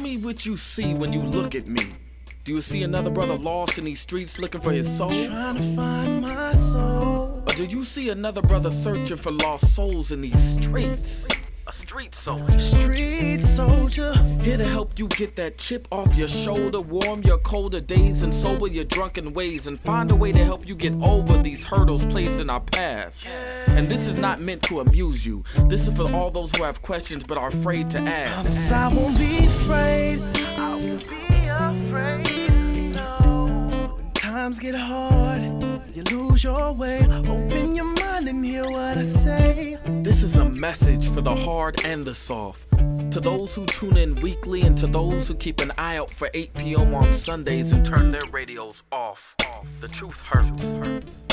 me what you see when you look at me. Do you see another brother lost in these streets looking for his soul? Trying to find my soul. Or do you see another brother searching for lost souls in these streets? A street soldier. Street soldier. Here to help you get that chip off your shoulder, warm your colder days and sober your drunken ways, and find a way to help you get over these hurdles placed in our path. And this is not meant to amuse you. This is for all those who have questions but are afraid to ask. I won't be afraid. I won't be afraid. No. When times get hard, you lose your way. Open your mind and hear what I say. This is a message for the hard and the soft. To those who tune in weekly and to those who keep an eye out for 8 p.m. on Sundays and turn their radios off. The truth hurts.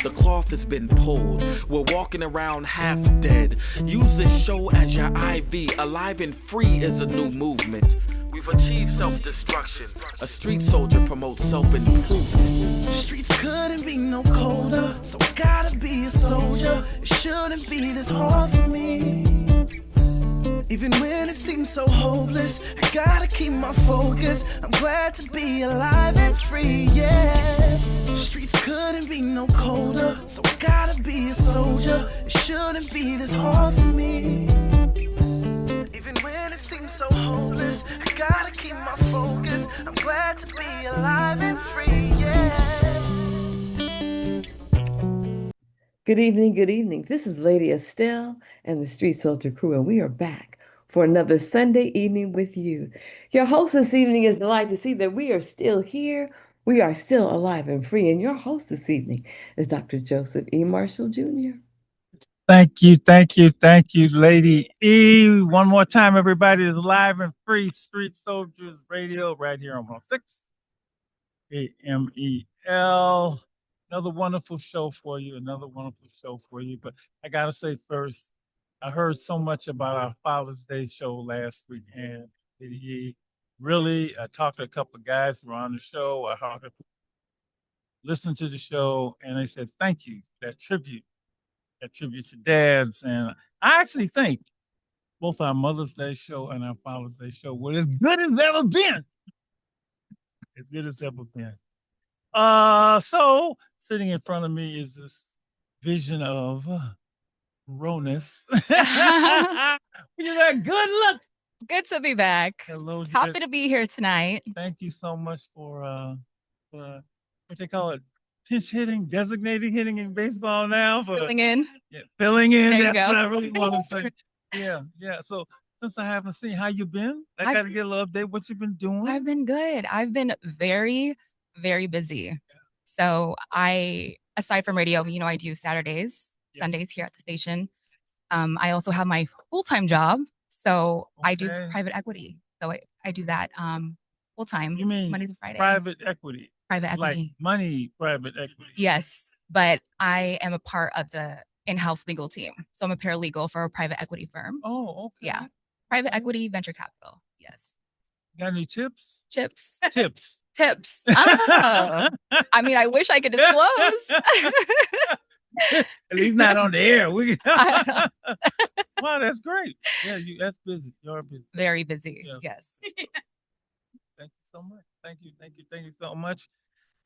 The cloth has been pulled. We're walking around half dead. Use this show as your IV. Alive and Free is a new movement. We've achieved self-destruction. A street soldier promotes self-improvement. Streets couldn't be no colder, so I gotta be a soldier. It shouldn't be this hard for me. Even when it seems so hopeless, I gotta keep my focus. I'm glad to be alive and free, yeah. Streets couldn't be no colder, so I gotta be a soldier. It shouldn't be this hard for me. Even when it seems so hopeless, I gotta keep my focus. I'm glad to be alive and free, yeah. Good evening. This is Lady Estelle and the Street Soldier Crew, and we are back for another Sunday evening with you. Your host this evening is delighted to see that we are still here. We are still alive and free, and your host this evening is Dr. Joseph E. Marshall Jr. Thank you, Lady E. One more time, everybody is live and free. Street Soldiers Radio right here on 106 AMEL. Another wonderful show for you. But I got to say first, I heard so much about our Father's Day show last week. And really, I talked to a couple of guys who were on the show. I listened to the show, and they said, thank you. That tribute to dads. And I actually think both our Mother's Day show and our Father's Day show were as good as ever been. So sitting in front of me is this vision of Ronus. You got good luck. Good to be back. Hello, Happy to be here tonight. Thank you so much for what they call it, pinch hitting, designated hitting in baseball now. Filling in. Yeah, filling in. There you That's go. what I really want to say. Yeah. So since I haven't seen how you been, I got to get a little update. What you been doing? I've been good. I've been very, very busy. So aside from radio, I do Saturdays, Yes. Sundays here at the station. I also have my full-time job. So I do Okay. private equity. So I do that full-time. You mean Monday to Friday. private equity? Private equity. Like money, private equity. Yes, but I am a part of the in-house legal team. So I'm a paralegal for a private equity firm. Oh, okay. Yeah. Private equity, venture capital. Yes. Got any tips? Chips. Tips. Tips. I don't know. I mean, I wish I could disclose. At least not on the air. Wow, that's great. Yeah, that's busy. You're busy. Very busy. Yes. Yes. Thank you so much. Thank you so much.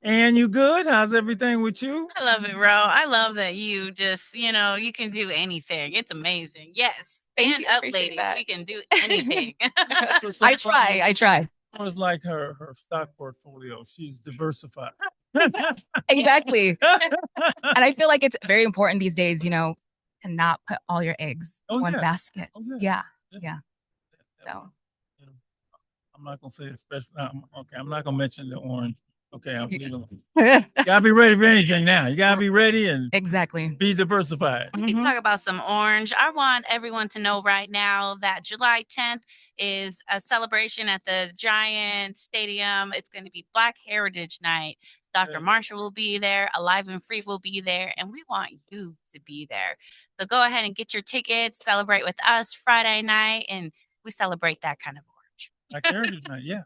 And you good? How's everything with you? I love it, bro. I love that you just, you can do anything. It's amazing. Yes. Thank Stand you. up, Appreciate lady. that. We can do anything. So I try. It was like her stock portfolio. She's diversified. Exactly. And I feel like it's very important these days, to not put all your eggs in one basket. Oh, Yeah. yeah. So I'm not gonna say it, especially. Okay, I'm not gonna mention the orange. Okay, I'm leaving. You gotta be ready for anything now. You gotta be ready and exactly. be diversified. We talk about some orange. I want everyone to know right now that July 10th is a celebration at the Giant Stadium. It's going to be Black Heritage Night. Dr. Marshall will be there. Alive and Free will be there. And we want you to be there. So go ahead and get your tickets. Celebrate with us Friday night. And we celebrate that kind of orange. Black Heritage Night. Yeah.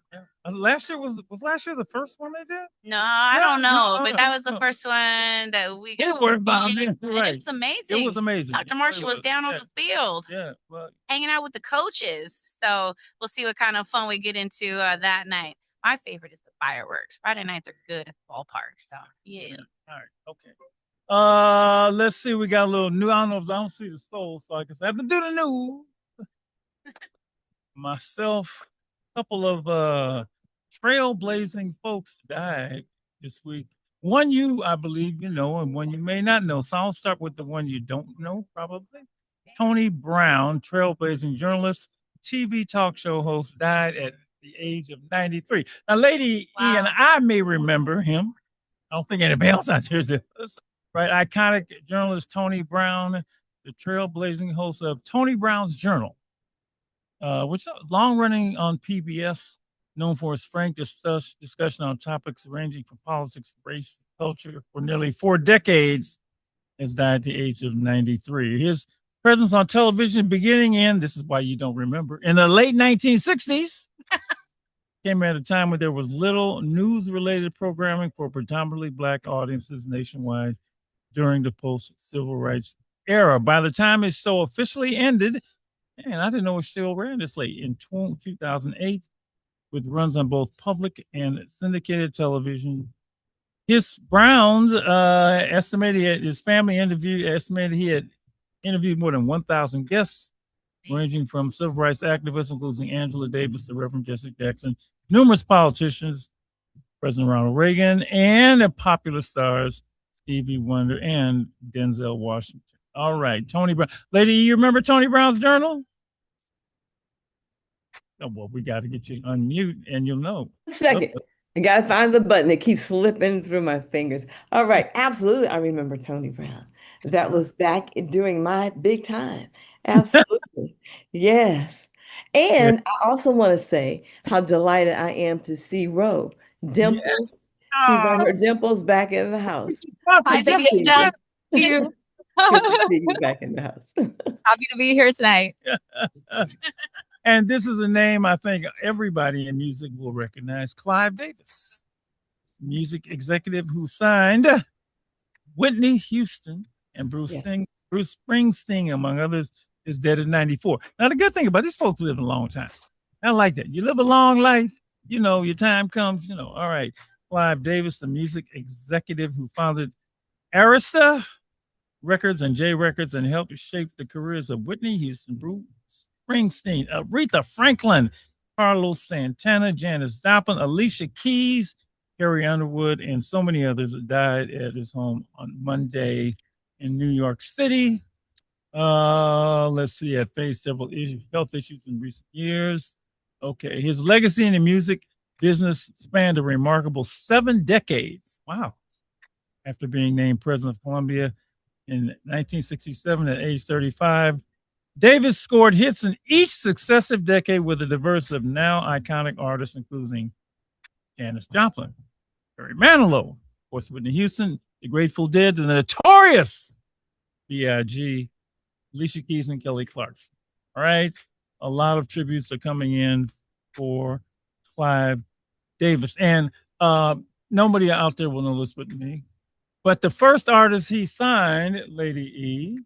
Last year was last year the first one they did? No, I don't know, but that was the no. first one that we They got. were about And right. it's amazing. It was amazing. Dr. Marshall was down on the field. Yeah, well, hanging out with the coaches. So we'll see what kind of fun we get into that night. My favorite is the fireworks. Friday nights are good at the ballpark. So yeah. All right. Okay. Let's see. We got a little new. I don't know if I don't see the soul, so I can say I have to do the news. Myself, a couple of trailblazing folks died this week. One you, I believe, you know, and one you may not know. So I'll start with the one you don't know, probably. Tony Brown, trailblazing journalist, TV talk show host, died at the age of 93. Now, Lady E and I may remember him. I don't think anybody else out there does. Right? Iconic journalist Tony Brown, the trailblazing host of Tony Brown's Journal, which is long running on PBS, known for its frank discussion on topics ranging from politics, race, culture for nearly 4 decades, has died at the age of 93. His presence on television beginning in, this is why you don't remember, in the late 1960s, came at a time when there was little news-related programming for predominantly Black audiences nationwide during the post-civil rights era. By the time his show officially ended, and I didn't know it still ran this late, in 2008, with runs on both public and syndicated television. His Browns estimated his family estimated he had interviewed more than 1,000 guests, ranging from civil rights activists, including Angela Davis, the Reverend Jesse Jackson, numerous politicians, President Ronald Reagan, and the popular stars Stevie Wonder and Denzel Washington. All right, Tony Brown. Lady, you remember Tony Brown's Journal? Oh, well, we got to get you unmute and you'll know. Second. I got to find the button. It keeps slipping through my fingers. All right. Absolutely. I remember Tony Brown. That was back during my big time. Absolutely. Yes. And I also want to say how delighted I am to see Ro Dimples. Yes. She's got her dimples back in the house. Hi, Lady Estelle. You. Good to see you back in the house. Happy to be here tonight. And this is a name I think everybody in music will recognize, Clive Davis, music executive who signed Whitney Houston and Bruce Springsteen, among others, is dead at 94. Now, the good thing about these folks live a long time. I like that. You live a long life, you know, your time comes, you know, all right. Clive Davis, the music executive who founded Arista Records and J Records and helped shape the careers of Whitney Houston, Bruce Springsteen, Aretha Franklin, Carlos Santana, Janis Joplin, Alicia Keys, Carrie Underwood, and so many others that died at his home on Monday in New York City. Let's see, had faced several health issues in recent years. Okay, his legacy in the music business spanned a remarkable 7 decades. Wow. After being named president of Columbia in 1967 at age 35, Davis scored hits in each successive decade with a diverse of now iconic artists, including Janis Joplin, Barry Manilow, of course, Whitney Houston, the Grateful Dead, the Notorious B.I.G., Alicia Keys, and Kelly Clarkson. All right. A lot of tributes are coming in for Clive Davis. And nobody out there will know this but me. But the first artist he signed, Lady E,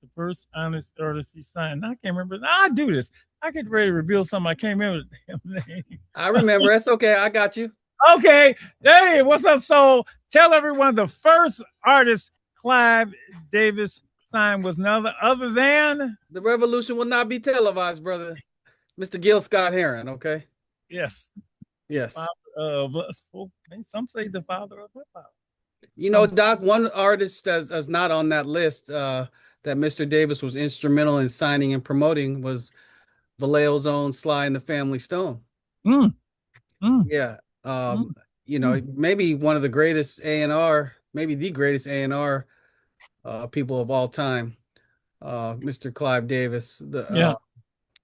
the first honest artist he signed, I can't remember. I do this. I get ready to reveal something. I can't remember the name. I remember. That's okay. I got you. Okay. Hey, what's up, Soul? Tell everyone the first artist Clive Davis signed was none other than The revolution will not be televised, brother. Mr. Gil Scott Heron, okay? Yes. Some say the father of hip hop. You know, Doc, one artist that's not on that list that Mr. Davis was instrumental in signing and promoting was Vallejo's own Sly and the Family Stone. Yeah. You know, maybe one of the greatest A&R, maybe the greatest A&R people of all time, Mr. Clive Davis.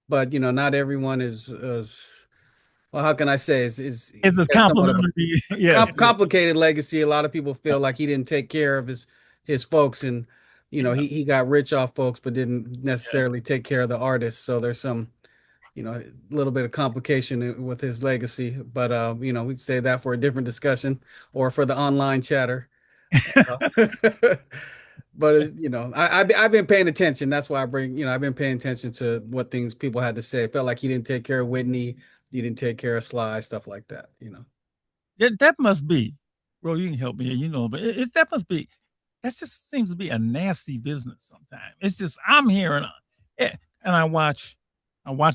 But, you know, not everyone is well, how can I say? It's a complicated legacy. A lot of people feel like he didn't take care of his folks, and you know he got rich off folks, but didn't necessarily take care of the artists. So there's some a little bit of complication with his legacy. But we'd say that for a different discussion or for the online chatter. But I've been paying attention. That's why I've been paying attention to what things people had to say. It felt like he didn't take care of Whitney. He didn't take care of Sly, stuff like that. That must be, bro. You can help me, but that just seems to be a nasty business sometimes. It's just I'm hearing, and I watch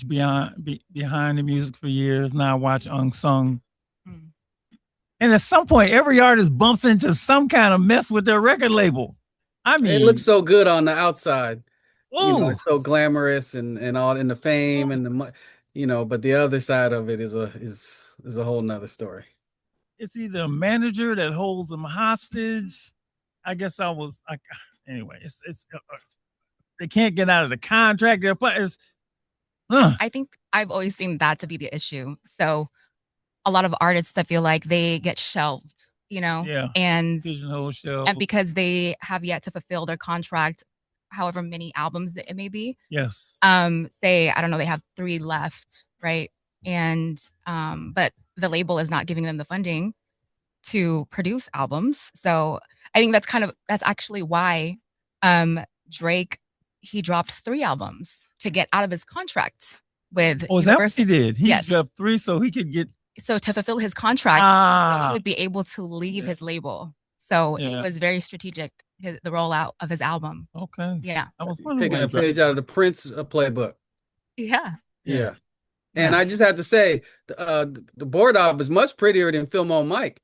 behind the music for years. Now I watch Unsung. And at some point, every artist bumps into some kind of mess with their record label. I mean, it looks so good on the outside. It's so glamorous and all in the fame and the, but the other side of it is a whole nother story. It's either a manager that holds them hostage. I guess anyway. It's they can't get out of the contract. I think I've always seen that to be the issue. So a lot of artists, I feel like they get shelved, and because they have yet to fulfill their contract, however many albums it may be. Yes. Say, I don't know, they have 3 left, right? And but the label is not giving them the funding to produce albums. So I think that's actually why Drake, he dropped 3 albums to get out of his contract with Universal. Is that what he did? He dropped 3 so he could get. So to fulfill his contract, he would be able to leave his label. So it was very strategic, the rollout of his album. Okay. Yeah. I was taking a page out of the Prince playbook. Yeah. Yeah. And I just have to say, the board op is much prettier than Film on Mike.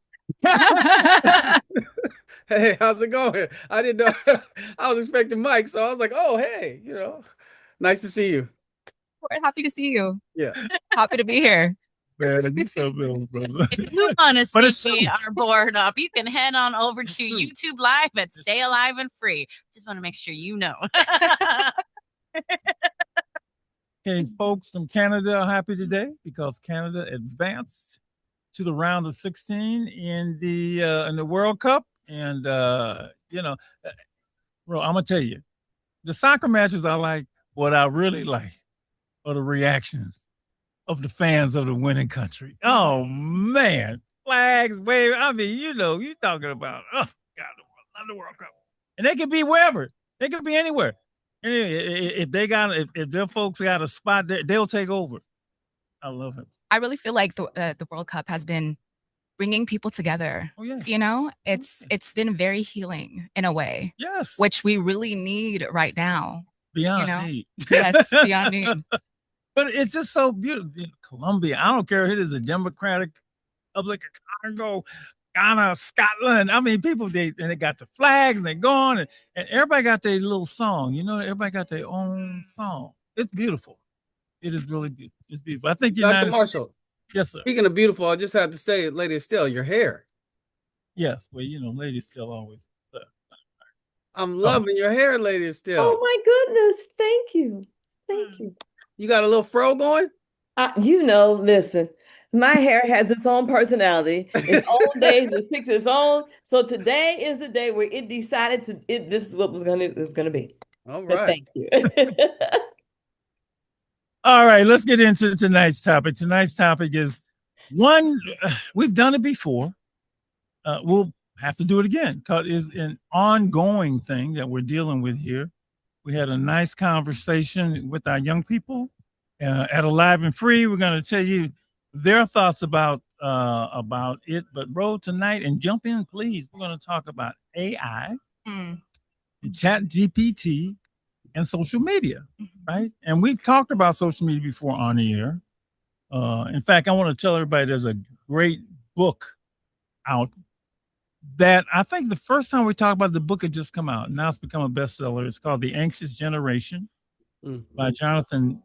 Hey, how's it going? I didn't know. I was expecting Mike, so I was like, oh, hey, nice to see you. We're happy to see you. Yeah. Happy to be here. Man, you so good, brother. If you want to see our board up, you can head on over to YouTube Live at Stay Alive and Free. Just want to make sure you know. Okay, folks from Canada are happy today because Canada advanced to the round of 16 in the World Cup. And bro, I'm gonna tell you, the soccer matches I like. What I really like are the reactions of the fans of the winning country. Oh man, flags wave. I mean, you talking about God, I love the World Cup, and they could be wherever. They could be anywhere. And if their folks got a spot there, they'll take over. I love it. I really feel like the World Cup has been bringing people together. Oh yeah. It's been very healing in a way. Yes. Which we really need right now. Beyond need. Yes, beyond need. But it's just so beautiful. Colombia, I don't care if it is a Democratic Republic of Congo, Ghana, Scotland. I mean, people, they got the flags and they're going and everybody got their little song. Everybody got their own song. It's beautiful. It is really beautiful. It's beautiful. I think Dr. Marshall. Yes, sir. Speaking of beautiful, I just have to say, Lady Estelle, your hair. Yes. Well, Lady Estelle always. I'm loving your hair, Lady Estelle. Oh my goodness. Thank you. Thank you. You got a little fro going? Listen, my hair has its own personality, its own days, it picks its own. So today is the day where it decided this is what it's gonna be. All right. So thank you. All right, let's get into tonight's topic. Tonight's topic is one, we've done it before. We'll have to do it again because it's an ongoing thing that we're dealing with here. We had a nice conversation with our young people at Alive and Free. We're going to tell you their thoughts about it. But bro, tonight, and jump in, please. We're going to talk about AI, ChatGPT, and social media, right? And we've talked about social media before on the air. In fact, I want to tell everybody there's a great book out that I think the first time we talked about the book had just come out. Now it's become a bestseller. It's called The Anxious Generation by Jonathan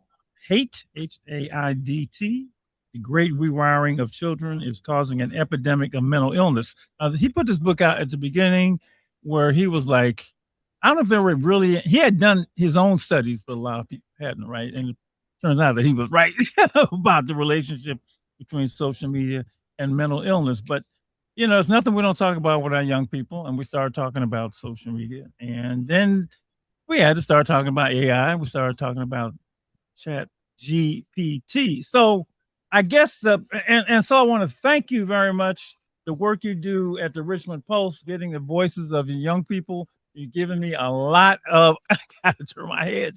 Haidt, H-A-I-D-T. The Great Rewiring of Children is Causing an Epidemic of Mental Illness. He put this book out at the beginning where he was like, I don't know if they were really, he had done his own studies, but a lot of people hadn't, right? And it turns out that he was right about the relationship between social media and mental illness. But, it's nothing we don't talk about with our young people. And we started talking about social media. And then we had to start talking about AI. We started talking about GPT. So I guess so I want to thank you very much. The work you do at the Richmond Post, getting the voices of the young people. You've given me a lot of, I gotta turn my head,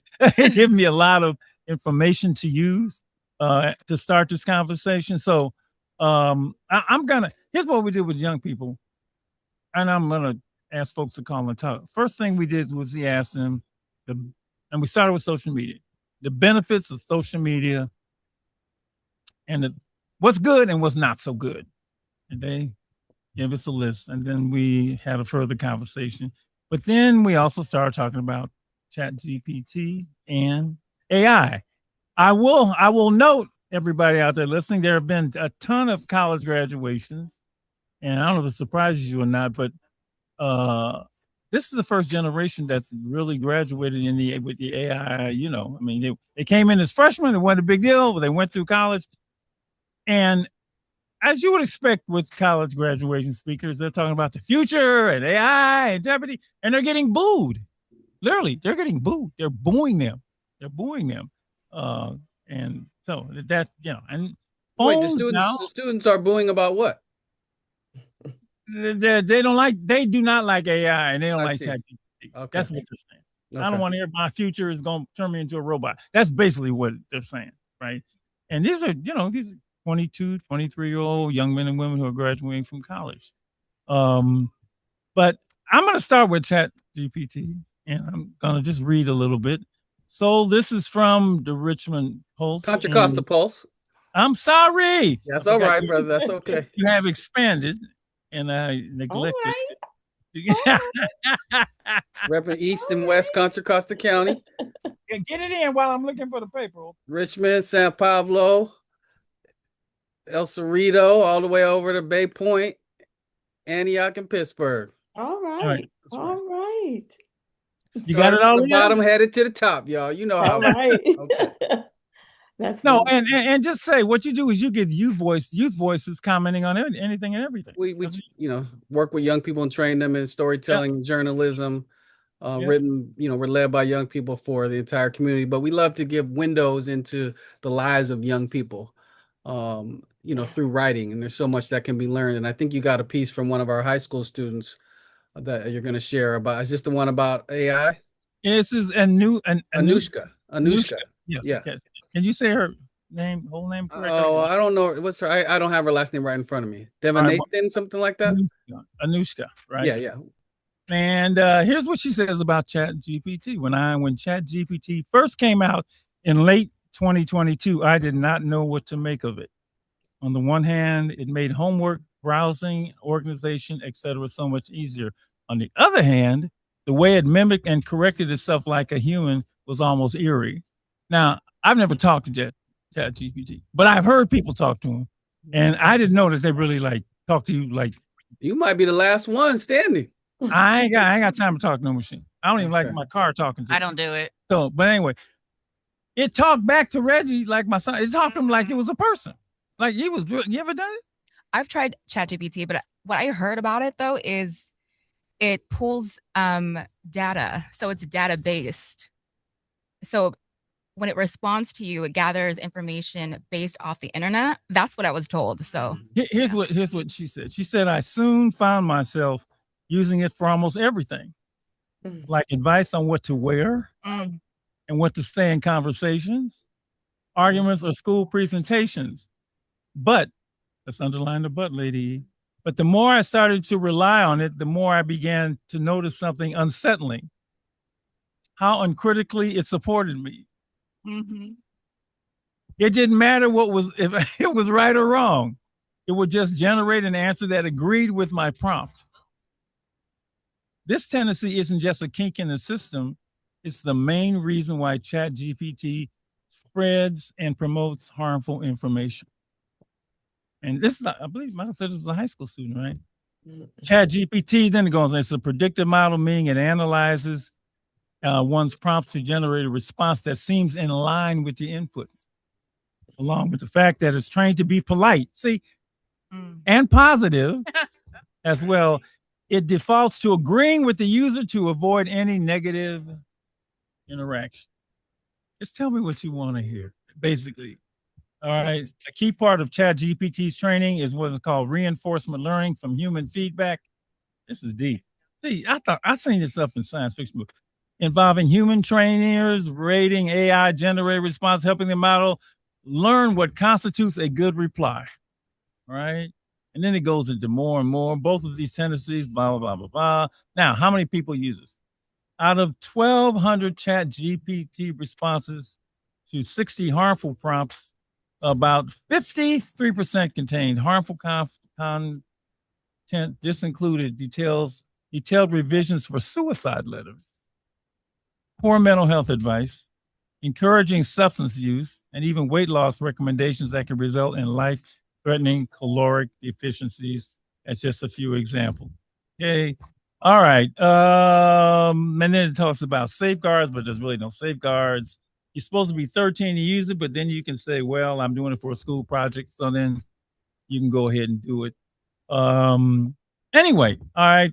giving me a lot of information to use to start this conversation. So here's what we did with young people. And I'm gonna ask folks to call and talk. First thing we did was we asked them, and we started with social media, the benefits of social media and what's good and what's not so good. And they gave us a list, and then we had a further conversation. But then we also started talking about ChatGPT and AI. I will note, everybody out there listening, there have been a ton of college graduations, and I don't know if it surprises you or not, but this is the first generation that's really graduated with the AI. You know, I mean, they came in as freshmen, it wasn't a big deal, but they went through college, and as you would expect with college graduation speakers, they're talking about the future and AI and Jeopardy, and they're getting booed. Literally, they're getting booed. They're booing them. And so that, and wait, the students are booing about what? They do not like AI, and they don't like ChatGPT. Okay. That's what they're saying. Okay. I don't want to hear my future is going to turn me into a robot. That's basically what they're saying, right? And these are 22, 23-year-old young men and women who are graduating from college. But I'm going to start with ChatGPT, and I'm going to just read a little bit. So this is from the Richmond Post. Contra Costa Pulse. I'm sorry. That's all right, brother. That's okay. You have expanded, and I neglected it. Repping East and West Contra Costa County. Get it in while I'm looking for the paper. Richmond, San Pablo, El Cerrito, all the way over to Bay Point, Antioch, and Pittsburgh. All right. You got it all the bottom headed to the top, y'all. You know how. All right. Okay. That's no, and just say what you do is you get youth voices commenting on anything and everything. We work with young people and train them in storytelling, journalism. Written, we're led by young people for the entire community, but we love to give windows into the lives of young people. Through writing, and there's so much that can be learned. And I think you got a piece from one of our high school students that you're going to share about. Is this the one about AI? This is Anushka. Yes. Can you say her whole name correctly? Oh, I don't know. What's her? I don't have her last name right in front of me. Nathan, something like that. Anushka, right? Yeah. And here's what she says about ChatGPT. When ChatGPT first came out in late 2022, I did not know what to make of it. On the one hand, it made homework, browsing, organization, etc. so much easier. On the other hand, the way it mimicked and corrected itself like a human was almost eerie. Now, I've never talked to ChatGPT, but I've heard people talk to him, and I didn't know that they really talk to you like. You might be the last one standing. I ain't got time to talk to no machine. I don't even like my car talking to me. I don't do it. So, but anyway, it talked back to Reggie like my son. It talked to him like it was a person. Like he was. You ever done it? I've tried ChatGPT, but what I heard about it though is it pulls data, so it's data based. So when it responds to you, it gathers information based off the internet. That's what I was told. So here's what she said. She said, I soon found myself using it for almost everything, like advice on what to wear and what to say in conversations, arguments, or school presentations. But let's underline the but, lady. But the more I started to rely on it, the more I began to notice something unsettling. How uncritically it supported me. Mm-hmm. It didn't matter if it was right or wrong. It would just generate an answer that agreed with my prompt. This tendency isn't just a kink in the system. It's the main reason why ChatGPT spreads and promotes harmful information. And this is, I believe, Michael said this was a high school student, right? ChatGPT, then it goes, it's a predictive model, meaning it analyzes one's prompts to generate a response that seems in line with the input, along with the fact that it's trained to be polite, and positive as well. It defaults to agreeing with the user to avoid any negative interaction. Just tell me what you want to hear. basically. All right. A key part of ChatGPT's training is what is called reinforcement learning from human feedback. This is deep. See, I thought I seen this up in science fiction book involving human trainers rating AI generated response, helping the model learn what constitutes a good reply. Right. And then it goes into more and more. Both of these tendencies, blah, blah, blah, blah, blah. Now, how many people use this? Out of 1,200 ChatGPT responses to 60 harmful prompts, about 53% contained harmful content. This included detailed revisions for suicide letters, poor mental health advice, encouraging substance use, and even weight loss recommendations that can result in life-threatening caloric deficiencies. That's just a few examples. Okay. All right. And then it talks about safeguards, but there's really no safeguards. You're supposed to be 13 to use it, but then you can say, well, I'm doing it for a school project. So then you can go ahead and do it. Anyway, all right.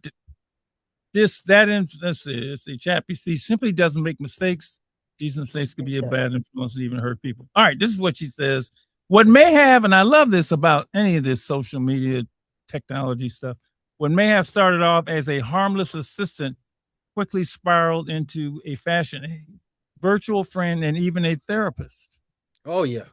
Let's see, ChatGPT simply doesn't make mistakes. These mistakes could be a bad influence and even hurt people. All right, this is what she says. What may have, and I love this about any of this social media technology stuff, what may have started off as a harmless assistant quickly spiraled into a virtual friend and even a therapist. Oh, yeah.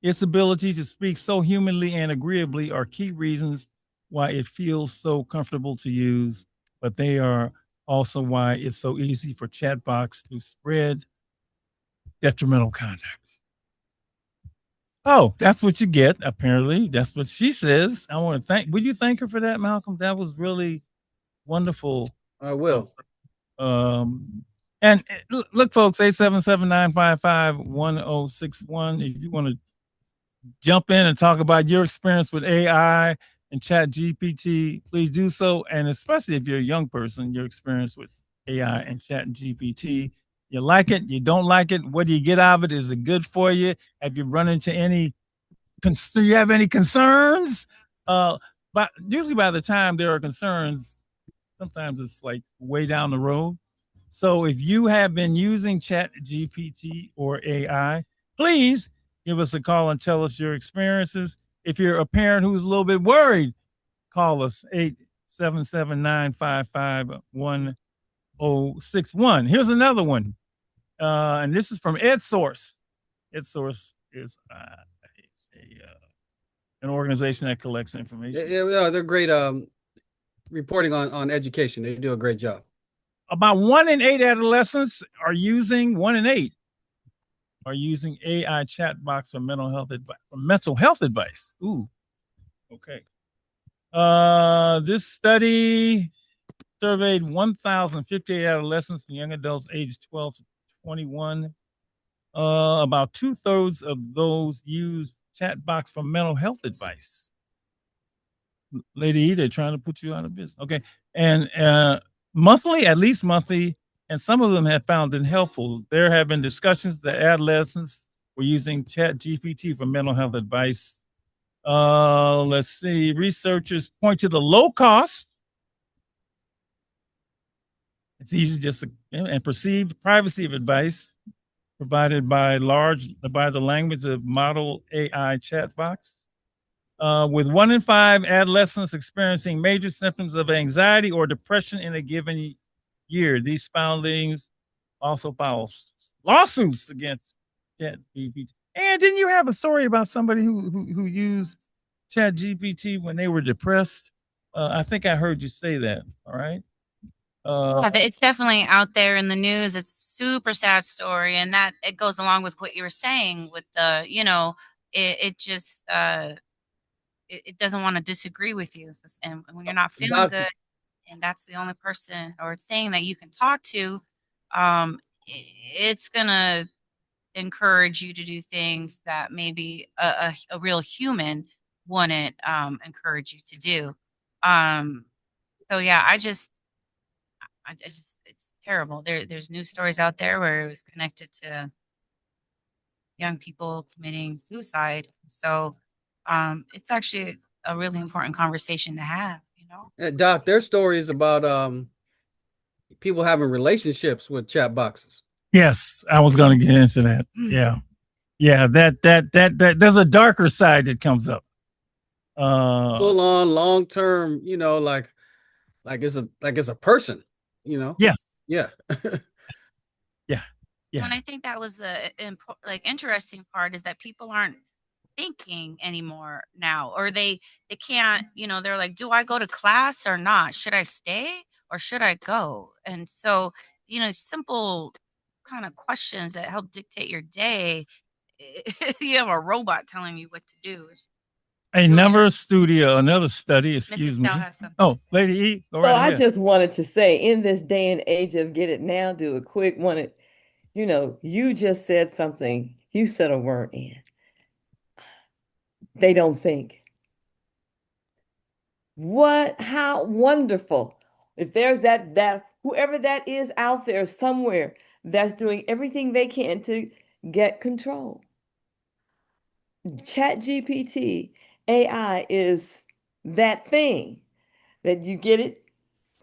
Its ability to speak so humanly and agreeably are key reasons why it feels so comfortable to use, but they are also why it's so easy for chatbots to spread detrimental conduct. Oh, that's what you get, apparently. That's what she says. I want to would you thank her for that, Malcolm? That was really wonderful. I will. And look, folks, 877-955-1061. If you want to jump in and talk about your experience with AI and ChatGPT, please do so. And especially if you're a young person, your experience with AI and ChatGPT. You like it, you don't like it. What do you get out of it? Is it good for you? Have you run into any? Do you have any concerns? But usually, by the time there are concerns, sometimes it's like way down the road. So, if you have been using ChatGPT or AI, please give us a call and tell us your experiences. If you're a parent who's a little bit worried, call us 877-955-1061. Here's another one. And this is from EdSource. EdSource is an organization that collects information. Yeah, they're great reporting on education. They do a great job. About 1 in 8 adolescents are using AI chatbots for mental health advice. Ooh, okay. This study surveyed 1,058 adolescents and young adults aged 12 to 21. About 2/3 of those used chatbots for mental health advice. Lady E, they're trying to put you out of business. Okay. And at least monthly, and some of them have found it helpful. There have been discussions that adolescents were using ChatGPT for mental health advice. Let's see. Researchers point to the low cost. It's easy and perceived privacy of advice provided by the language of model AI chatbots. With 1 in 5 adolescents experiencing major symptoms of anxiety or depression in a given year, these findings also file lawsuits against ChatGPT. And didn't you have a story about somebody who used ChatGPT when they were depressed? I think I heard you say that. All right. It's definitely out there in the news. It's a super sad story, and that it goes along with what you were saying with the, it just it doesn't want to disagree with you, and when you're not feeling good, and that's the only person or thing that you can talk to, it's gonna encourage you to do things that maybe a real human wouldn't encourage you to do. So yeah, I just it's terrible. There's news stories out there where it was connected to young people committing suicide. So it's actually a really important conversation to have, Doc, there's stories about people having relationships with chat boxes. Yes, I was going to get into that. Yeah. Yeah, that there's a darker side that comes up. Full on long term, like it's a person, Yes. Yeah. Yeah. And I think that was the interesting part is that people aren't thinking anymore now, or they can't, they're like, do I go to class or not? Should I stay or should I go? And so, simple kind of questions that help dictate your day. You have a robot telling you what to do. Another study, excuse Mrs. me. Bell has something Oh, to say. Lady E, go So right I ahead. just wanted to say, in this day and age of get it now, do it quick, you just said something. You said a word in. They don't think. How wonderful. If there's that whoever that is out there somewhere that's doing everything they can to get control. ChatGPT AI is that thing that you get it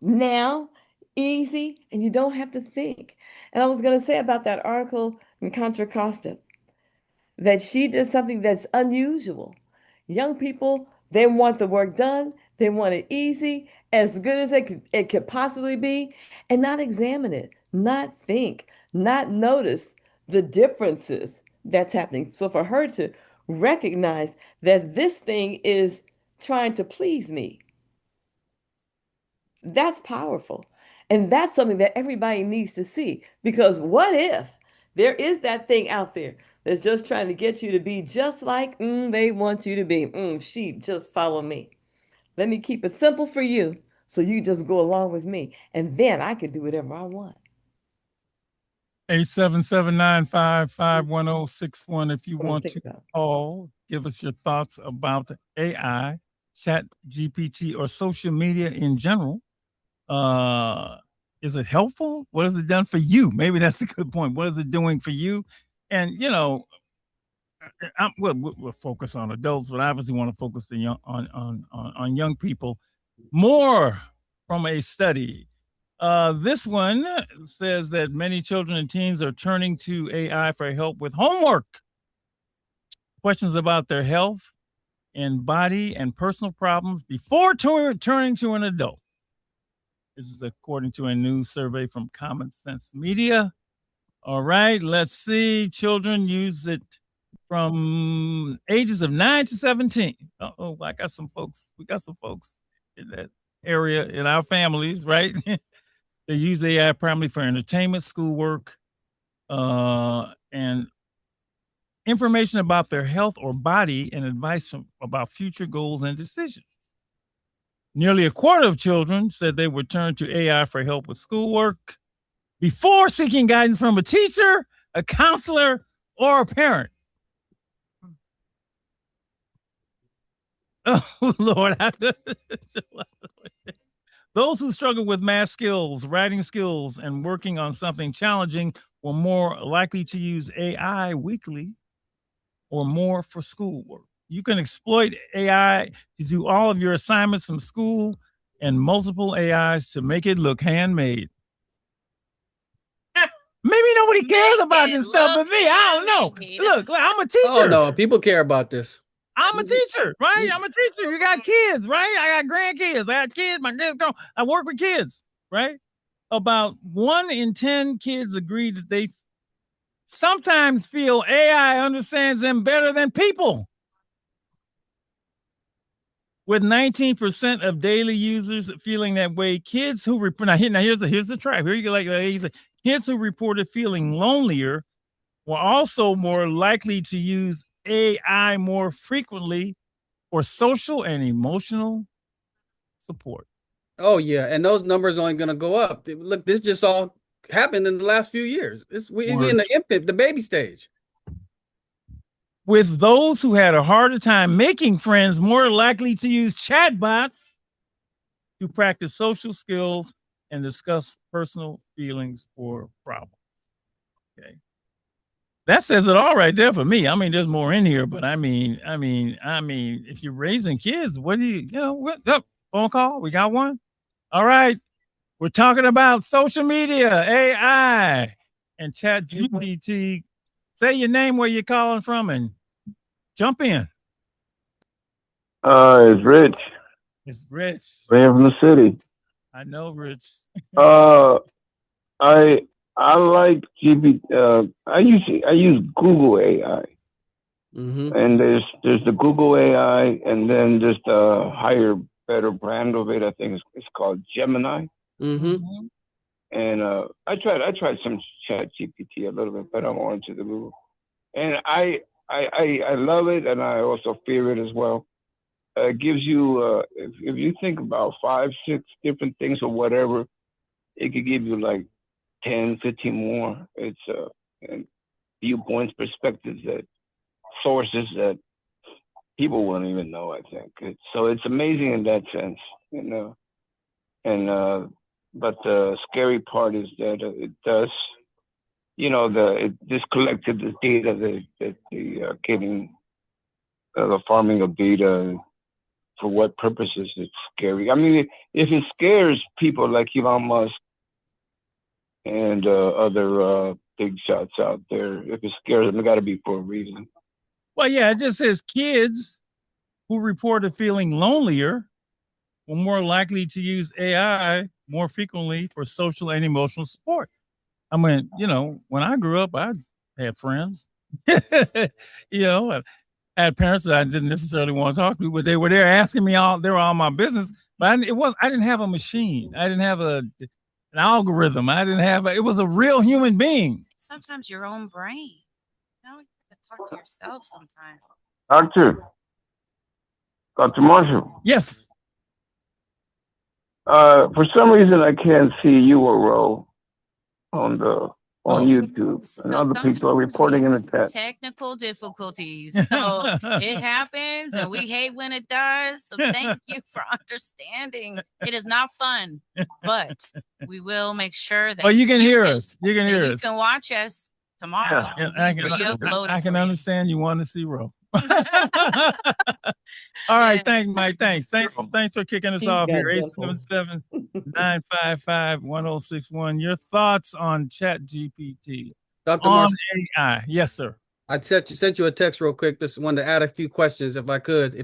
now, easy, and you don't have to think. And I was going to say about that article in Contra Costa that she did something that's unusual. Young people, they want the work done, they want it easy, as good as it could possibly be, and not examine it, not think, not notice the differences that's happening. So for her to recognize that this thing is trying to please me, that's powerful. And that's something that everybody needs to see. Because what if there is that thing out there that's just trying to get you to be just like they want you to be? Sheep, just follow me. Let me keep it simple for you so you just go along with me. And then I can do whatever I want. 877-955-1061 if you What I'm want to thinking about. call, give us your thoughts about AI, Chat GPT, or social media in general. Is it helpful? What has it done for you? Maybe that's a good point. What is it doing for you? And we'll focus on adults, but I obviously want to focus on young people more from a study. This one says that many children and teens are turning to AI for help with homework, questions about their health and body and personal problems before turning to an adult. This is according to a new survey from Common Sense Media. All right, let's see. Children use it from ages of 9 to 17. We got some folks in that area in our families, right? They use AI primarily for entertainment, schoolwork, and information about their health or body and advice about future goals and decisions. Nearly a quarter of children said they would turn to AI for help with schoolwork before seeking guidance from a teacher, a counselor, or a parent. Oh, Lord. Those who struggle with math skills, writing skills, and working on something challenging were more likely to use AI weekly or more for schoolwork. You can exploit AI to do all of your assignments from school and multiple AIs to make it look handmade. Maybe nobody cares about this stuff but me. I don't know. Look, I'm a teacher. Oh, no, people care about this. I'm a teacher, right? I'm a teacher. You got kids, right? I got grandkids. I got kids. My kids go. I work with kids, right? About 1 in 10 kids agree that they sometimes feel AI understands them better than people. With 19% of daily users feeling that way, kids who report here's the trap. Here you go, kids who reported feeling lonelier were also more likely to use AI more frequently for social and emotional support. Oh yeah, and those numbers are only going to go up. Look, this just all happened in the last few years. We in the baby stage. With those who had a harder time making friends more likely to use chatbots to practice social skills and discuss personal feelings or problems. Okay. That says it all right there for me. I mean, there's more in here, but I mean, if you're raising kids, what do phone call? We got one? All right. We're talking about social media, AI, and ChatGPT Say your name, where you're calling from, and jump in. It's Rich. It's Rich. Ran from the city. I know, Rich. I like GPT. I use Google AI, and there's the Google AI, and then there's the higher, better brand of it. I think it's called Gemini. And I tried some Chat GPT a little bit, but I'm more into the Google. And I love it, and I also fear it as well. It gives you if you think about 5, 6 different things or whatever, it could give you like 10, 15 more. It's and viewpoints, perspectives, that sources that people wouldn't even know. I think so. It's amazing in that sense, but the scary part is that it does, this collected the data that they are getting, the farming of data. For what purposes? It's scary. I mean, if it scares people like Elon Musk and other big shots out there, if it scares them, it got to be for a reason. Well, yeah, it just says kids who reported feeling lonelier were more likely to use AI more frequently for social and emotional support. I mean, when I grew up, I had friends. I had parents that I didn't necessarily want to talk to, but they were there asking me they were all my business. But I didn't have a machine. I didn't have an algorithm. It was a real human being. Sometimes your own brain. You have to talk to yourself sometimes. Dr. Marshall. Yes. For some reason, I can't see you or Ro on YouTube, and other people are reporting in the chat. Technical difficulties. So it happens, and we hate when it does. So thank you for understanding. It is not fun, but we will make sure that you can hear us. You can hear us. You can watch us tomorrow. Yeah. I can understand you want to see Ro. All right, thanks, Mike. Thanks for kicking us off here. 877-955-1061. Your thoughts on Chat GPT? Dr. On AI. Yes, sir. I sent you a text real quick. Just wanted to add a few questions, if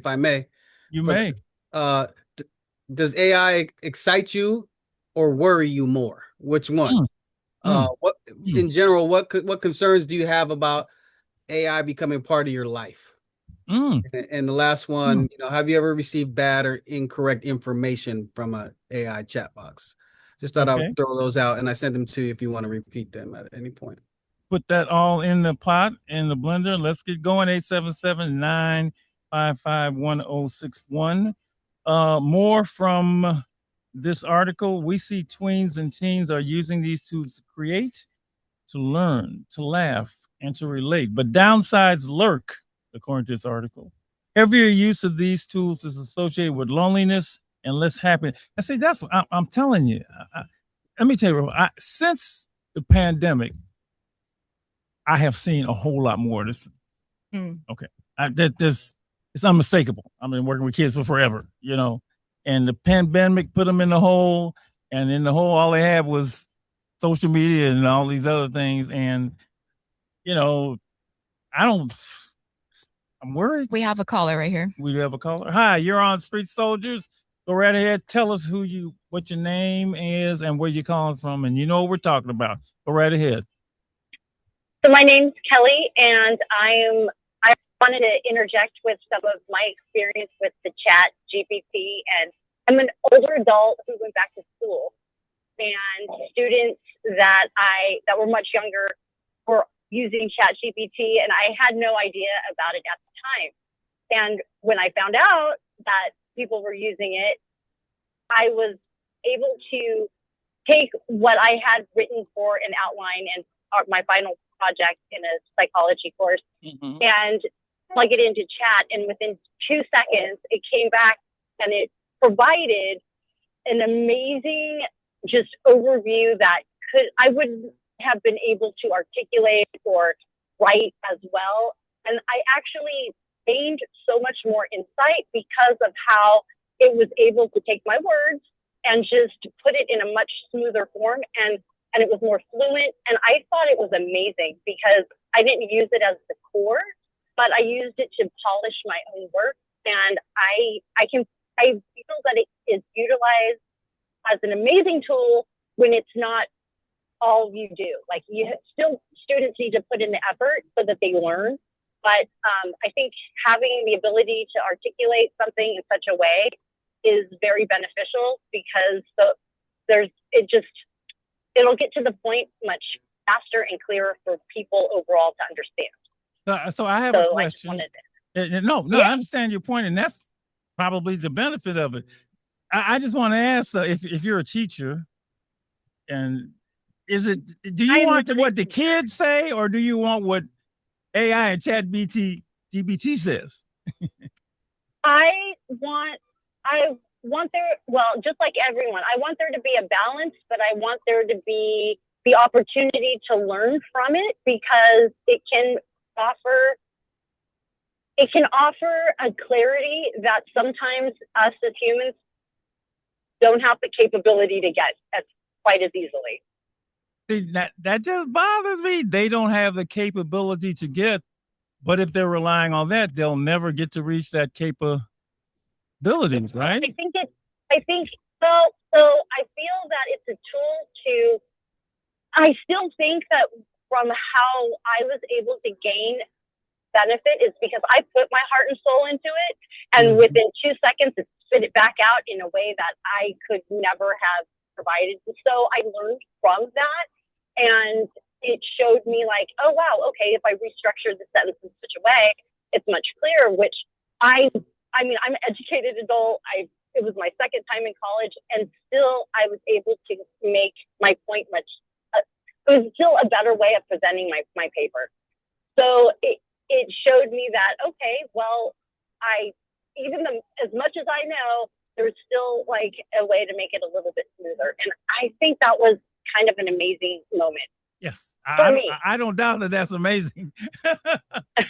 I may. You may. Does AI excite you or worry you more? Which one? What in general? What concerns do you have about AI becoming part of your life? And the last one, have you ever received bad or incorrect information from an AI chat box? Just thought I would throw those out, and I sent them to you if you want to repeat them at any point. Put that all in the pot, in the blender. Let's get going. 877-955-1061. More from this article. We see tweens and teens are using these tools to create, to learn, to laugh, and to relate. But downsides lurk, according to this article. Heavier use of these tools is associated with loneliness and less happiness. And see, that's what I'm telling you. Let me tell you, since the pandemic, I have seen a whole lot more of this. Okay. It's unmistakable. I've been working with kids for forever, and the pandemic put them in the hole, and in the hole, all they had was social media and all these other things. And, I'm worried. We have a caller right here. We have a caller. Hi, you're on Street Soldiers. Go right ahead. Tell us what your name is and where you're calling from, and you know what we're talking about. Go right ahead. So my name's Kelly, and I wanted to interject with some of my experience with the Chat GPT. And I'm an older adult who went back to school, and students that were much younger were using Chat GPT, and I had no idea about it at the time. And when I found out that people were using it, I was able to take what I had written for an outline and my final project in a psychology course and plug it into Chat. And within 2 seconds, it came back and it provided an amazing just overview that I wouldn't have been able to articulate or write as well. And I actually gained so much more insight because of how it was able to take my words and just put it in a much smoother form. And it was more fluent. And I thought it was amazing because I didn't use it as the core, but I used it to polish my own work. And I feel that it is utilized as an amazing tool when it's not all you do. Like students need to put in the effort so that they learn. But I think having the ability to articulate something in such a way is very beneficial, because it'll get to the point much faster and clearer for people overall to understand. So I have a question. No, I understand your point, and that's probably the benefit of it. I just want to ask, if you're a teacher, and do you want what the kids say, or do you want what AI and ChatGPT says? I want just like everyone, I want there to be a balance, but I want there to be the opportunity to learn from it, because it can offer a clarity that sometimes us as humans don't have the capability to get quite as easily. See, that just bothers me. They don't have the capability to get, but if they're relying on that, they'll never get to reach that capability, right? I think so. I feel that it's a tool I still think that from how I was able to gain benefit is because I put my heart and soul into it, and within 2 seconds it spit it back out in a way that I could never have provided. So I learned from that, and it showed me like, oh wow, okay, if I restructure the sentence in such a way, it's much clearer. Which I mean, I'm an educated adult. It was my second time in college, and still I was able to make my point much. It was still a better way of presenting my paper. So it showed me that, okay, well, as much as I know, there's still like a way to make it a little bit smoother. And I think that was kind of an amazing moment. Yes, I don't doubt that that's amazing.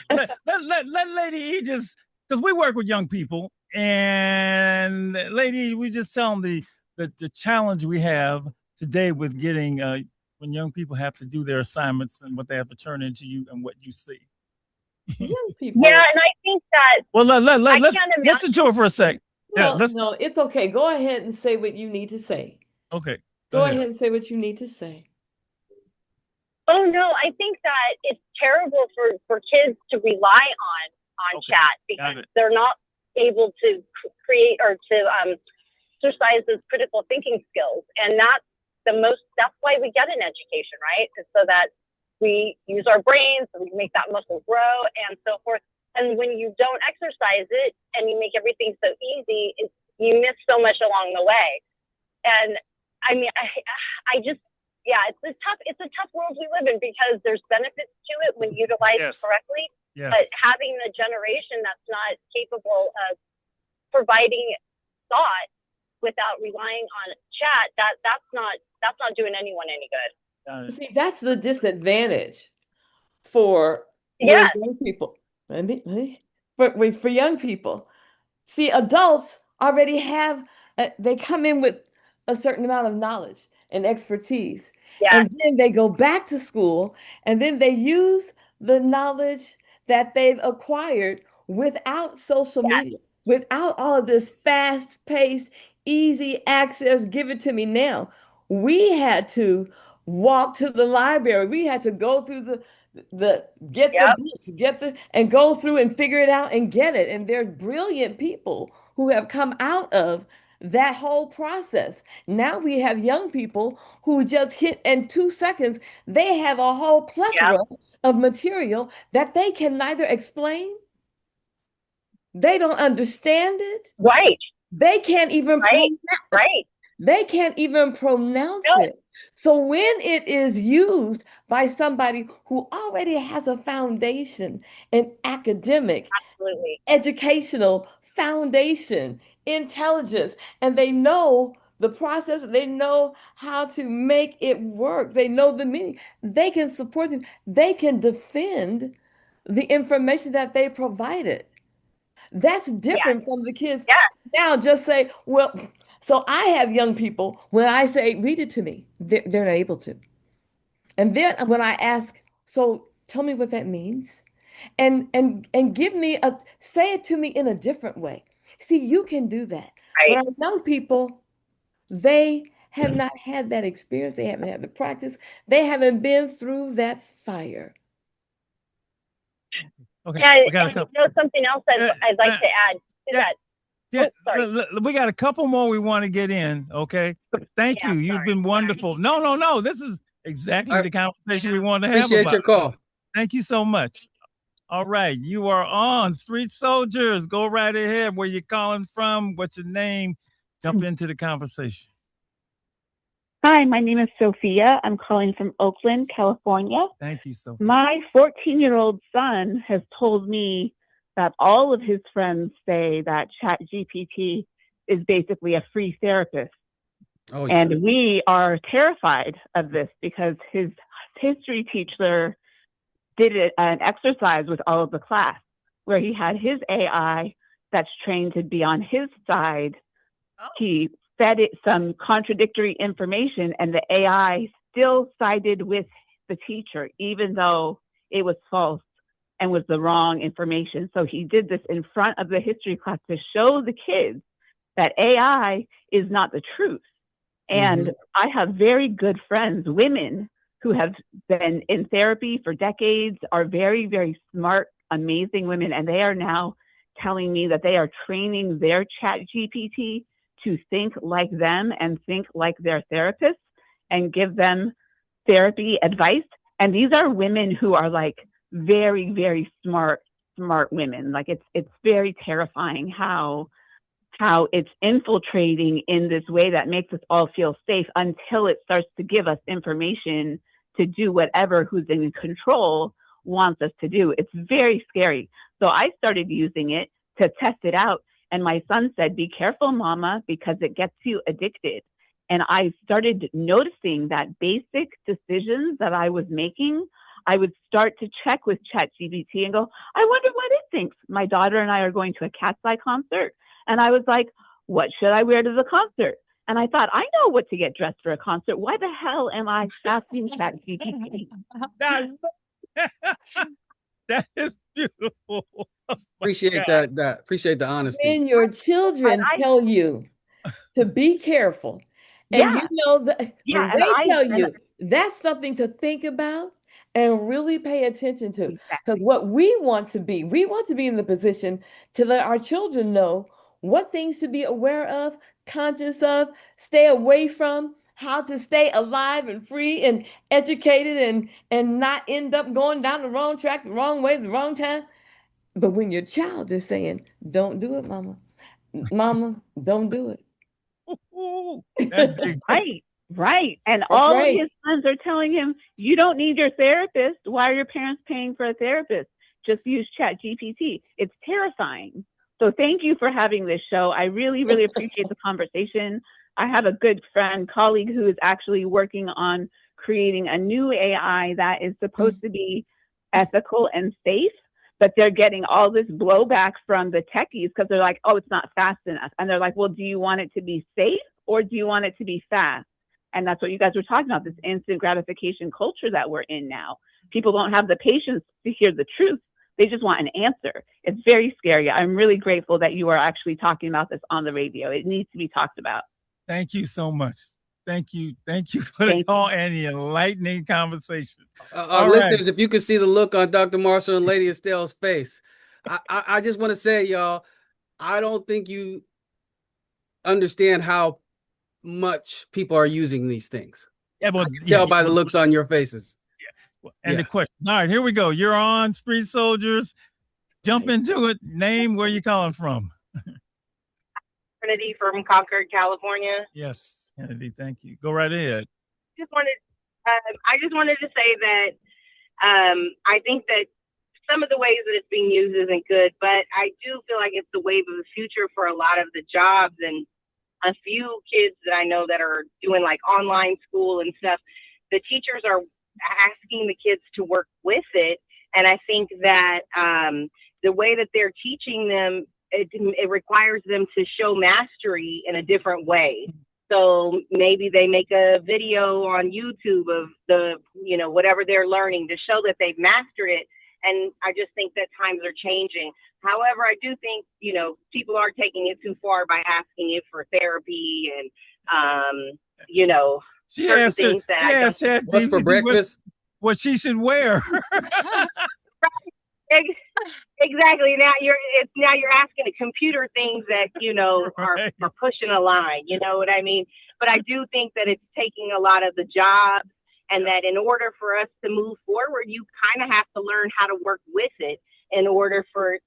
let Lady E just, because we work with young people, and Lady, we just tell them the challenge we have today with getting when young people have to do their assignments and what they have to turn into you and what you see. Young people. Yeah, and I think that. Well, let's listen to her for a sec. No, it's okay. Go ahead and say what you need to say. Okay. Go ahead and say what you need to say. Oh no, I think that it's terrible for kids to rely on chat, because they're not able to create or to exercise those critical thinking skills, and that's why we get an education, right? It's so that we use our brains, and we make that muscle grow and so forth. And when you don't exercise it and you make everything so easy, you miss so much along the way. And I mean, it's a tough world we live in, because there's benefits to it when utilized correctly. Yes. But having the generation that's not capable of providing thought without relying on chat, that's not doing anyone any good. See, that's the disadvantage for young people. For young people. See, adults already have, they come in with a certain amount of knowledge and expertise. Yeah. And then they go back to school, and then they use the knowledge that they've acquired without social media, without all of this fast-paced, easy access, give it to me now. We had to walk to the library. We had to go through the books, and go through and figure it out and get it. And there's brilliant people who have come out of that whole process. Now we have young people who just hit in 2 seconds. They have a whole plethora of material that they can neither explain. They don't understand it. Right. They can't even They can't even pronounce it. So when it is used by somebody who already has a foundation in academic, educational foundation, intelligence, and they know the process, they know how to make it work, they know the meaning, they can support them, they can defend the information that they provided. That's different from the kids now just say, well, so I have young people, when I say, read it to me, they're not able to. And then when I ask, so Tell me what that means. And give me say it to me in a different way. See, you can do that. But our young people, they have not had that experience. They haven't had the practice. They haven't been through that fire. Okay. Yeah, We got a couple. Something else I'd like to add to that. Yeah, sorry. we got a couple more we want to get in. Okay. Thank you. You've been wonderful. No. This is exactly the conversation we want to have. Appreciate your call. Thank you so much. All right. You are on Street Soldiers. Go right ahead. Where you calling from? What's your name? Jump into the conversation. Hi, my name is Sophia. I'm calling from Oakland, California. Thank you, Sophia. My 14-year-old son has told me that all of his friends say that ChatGPT is basically a free therapist. Oh, yeah. And we are terrified of this because his history teacher did an exercise with all of the class where he had his AI that's trained to be on his side. Oh. He fed it some contradictory information and the AI still sided with the teacher, even though it was false and was the wrong information. So he did this in front of the history class to show the kids that AI is not the truth. And I have very good friends, women who have been in therapy for decades, are very, very smart, amazing women. And they are now telling me that they are training their ChatGPT to think like them and think like their therapist and give them therapy advice. And these are women who are like very, very smart women. Like it's very terrifying how it's infiltrating in this way that makes us all feel safe until it starts to give us information to do whatever who's in control wants us to do. It's very scary. So I started using it to test it out. And my son said, be careful, mama, because it gets you addicted. And I started noticing that basic decisions that I was making, I would start to check with ChatGPT and go, I wonder what it thinks. My daughter and I are going to a Cat's Eye concert. And I was like, what should I wear to the concert? And I thought, I know what to get dressed for a concert. Why the hell am I asking ChatGPT? That is beautiful. Appreciate that. Appreciate the honesty. When your children tell you to be careful, and you know that when they tell you, that's something to think about and really pay attention to. Because what we want to be in the position to let our children know what things to be aware of, conscious of, stay away from, how to stay alive and free and educated and not end up going down the wrong track, the wrong way, the wrong time. But when your child is saying, don't do it, mama. Mama, don't do it. That's big. Right. And all of his friends are telling him, you don't need your therapist. Why are your parents paying for a therapist? Just use ChatGPT. It's terrifying. So thank you for having this show. I really, really appreciate the conversation. I have a good friend, colleague who is actually working on creating a new AI that is supposed to be ethical and safe, but they're getting all this blowback from the techies because they're like, oh, it's not fast enough. And they're like, well, do you want it to be safe or do you want it to be fast? And that's what you guys were talking about, this instant gratification culture that we're in now. People don't have the patience to hear the truth. They just want an answer. It's very scary. I'm really grateful that you are actually talking about this on the radio. It needs to be talked about. Thank you so much. Thank you for the call and the enlightening conversation. Our listeners, if you could see the look on Dr. Marshall and Lady Estelle's face, I just want to say, y'all, I don't think you understand how much people are using these things. Yeah, well, tell by the looks on your faces. And the question. All right, here we go. You're on Street Soldiers. Jump into it. Name, where you calling from? Kennedy from Concord, California. Yes, Kennedy. Thank you. Go right ahead. I just wanted to say that I think that some of the ways that it's being used isn't good, but I do feel like it's the wave of the future for a lot of the jobs, and a few kids that I know that are doing like online school and stuff. The teachers are asking the kids to work with it. And I think that the way that they're teaching them, it requires them to show mastery in a different way. So maybe they make a video on YouTube of the, whatever they're learning to show that they've mastered it. And I just think that times are changing. However, I do think, people are taking it too far by asking it for therapy and, certain things that what's for breakfast? What she should wear. Exactly. Now you're asking a computer things that, are pushing a line, you know what I mean? But I do think that it's taking a lot of the jobs, and that in order for us to move forward, you kind of have to learn how to work with it in order for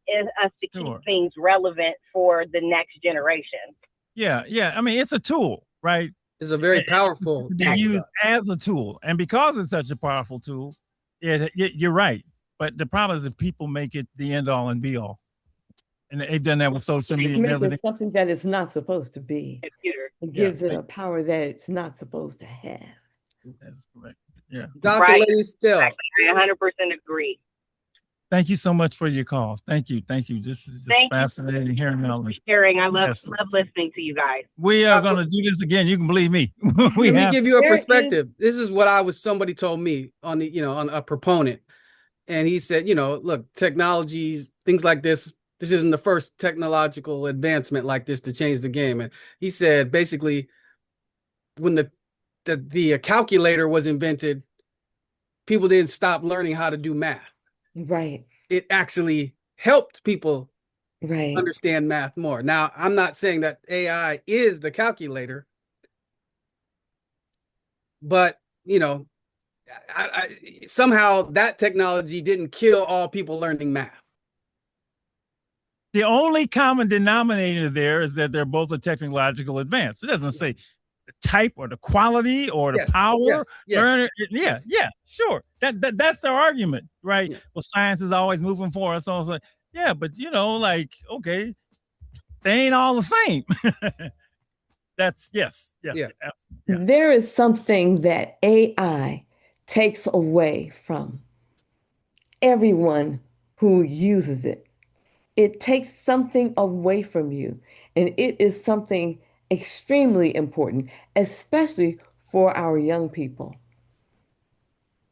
us to keep things relevant for the next generation. Yeah. I mean, it's a tool, right? It's a very powerful to use as a tool. And because it's such a powerful tool, you're right. But the problem is that people make it the end all and be all. And they've done that with social media and everything. It's something that it's not supposed to be. It gives it a power that it's not supposed to have. That's correct. Yeah. Dr. Lady Still. Exactly. I 100% agree. Thank you so much for your call. Thank you. This is just fascinating hearing all this. Sharing. I love listening to you guys. We are going to do this again. You can believe me. Let me give you a perspective. This is what somebody told me on on a proponent. And he said, look, technologies, things like this isn't the first technological advancement like this to change the game. And he said, basically, when the calculator was invented, people didn't stop learning how to do math. Right. It actually helped people understand math more. Now, I'm not saying that AI is the calculator, but, somehow that technology didn't kill all people learning math. The only common denominator there is that they're both a technological advance. It doesn't say the type or the quality or the power. Yes. Yeah, sure. That's their argument, right? Yeah. Well, science is always moving forward. So I was like, yeah, but okay, they ain't all the same. That's yes. Yeah. There is something that AI takes away from everyone who uses it. It takes something away from you, and it is something extremely important, especially for our young people.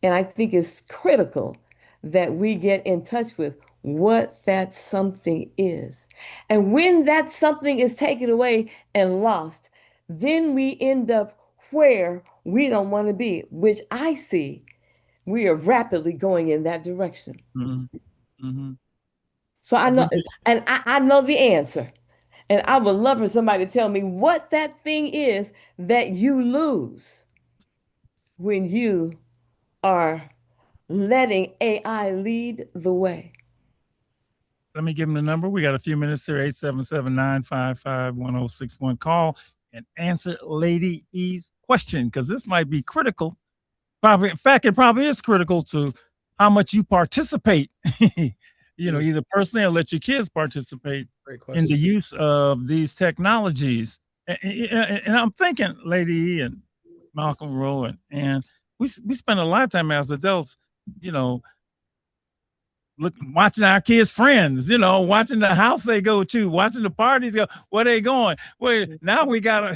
And I think it's critical that we get in touch with what that something is. And when that something is taken away and lost, then we end up where we don't want to be, which I see we are rapidly going in that direction. Mm-hmm. Mm-hmm. So I know, and I know the answer. And I would love for somebody to tell me what that thing is that you lose when you are letting AI lead the way. Let me give them the number. We got a few minutes here, 877-955-1061. Call and answer Lady E's question, because this might be critical. Probably, in fact, it probably is critical to how much you participate, either personally or let your kids participate in the use of these technologies. And I'm thinking, Lady E and Malcolm Rowe, and we spend a lifetime as adults, watching our kids' friends, watching the house they go to, watching the parties go, where they going? Well, now we got to,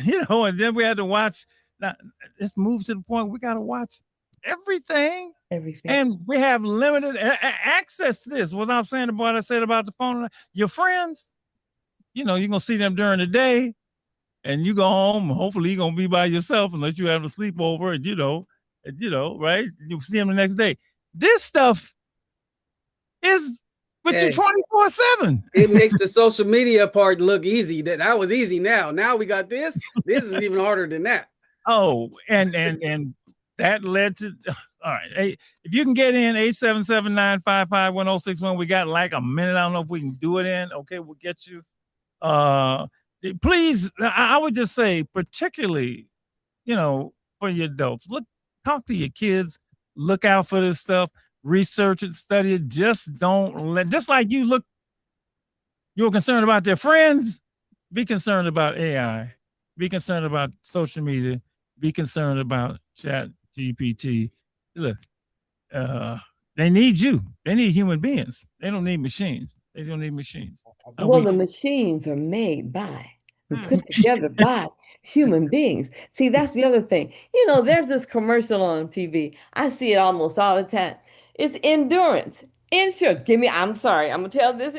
and then we had to watch. Now, it's moved to the point we got to watch everything. And we have limited access to this. Without saying what I said about the phone, your friends, you're going to see them during the day, and you go home. Hopefully, you're going to be by yourself unless you have a sleepover, and right? You'll see them the next day. This stuff is with you 24/7. It makes the social media part look easy. That was easy. Now we got this. This is even harder than that. Oh, and that led to. All right. Hey, if you can get in 877-955-1061, we got like a minute. I don't know if we can do it in. Okay, we'll get you. Please, I would just say, particularly, for your adults, talk to your kids, look out for this stuff, research it, study it. Just like you're concerned about their friends, be concerned about AI, be concerned about social media, be concerned about ChatGPT. Look, they need you. They need human beings. They don't need machines. The machines are made by put together by human beings. See, that's the other thing. There's this commercial on TV. I see it almost all the time. It's endurance. Insurance. I'm sorry. I'm gonna tell this.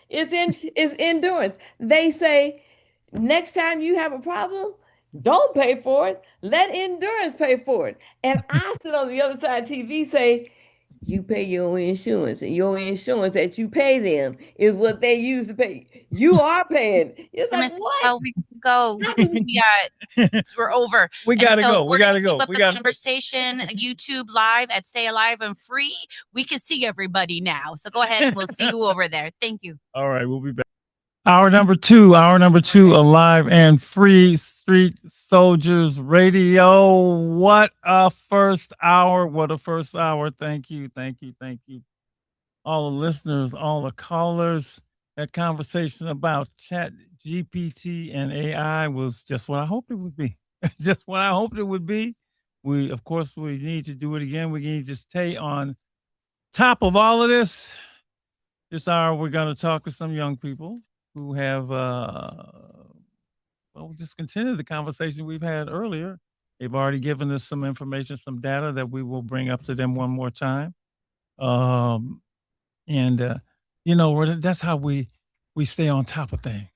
It's endurance. They say next time you have a problem, don't pay for it. Let endurance pay for it. And I sit on the other side of TV say, you pay your own insurance, and your insurance that you pay them is what they use to pay. You are paying. It's like, Mrs. what? Bell, we can go. We're over. We gotta go. We're We gotta gonna go. keep up We the gotta. conversation. YouTube live at Stay Alive and Free. We can see everybody now. So go ahead and we'll see you over there. Thank you. All right, we'll be back. Hour number two, Alive and Free, Street Soldiers Radio. What a first hour. What a first hour. Thank you. All the listeners, all the callers. That conversation about Chat GPT and AI was just what I hoped it would be. Just what I hoped it would be. Of course, we need to do it again. We need to stay on top of all of this. This hour, we're going to talk to some young people who have, just continue the conversation we've had earlier. They've already given us some information, some data that we will bring up to them one more time. That's how we stay on top of things,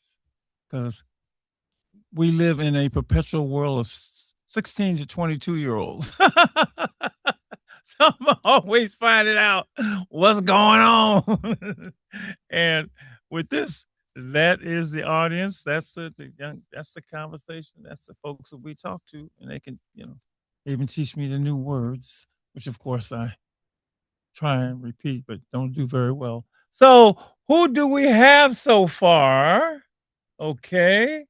because we live in a perpetual world of 16 to 22-year-olds. So I'm always finding out what's going on. And with this, that is the audience. That's the young. That's the conversation. That's the folks that we talk to, and they can, even teach me the new words, which of course I try and repeat, but don't do very well. So who do we have so far? Okay.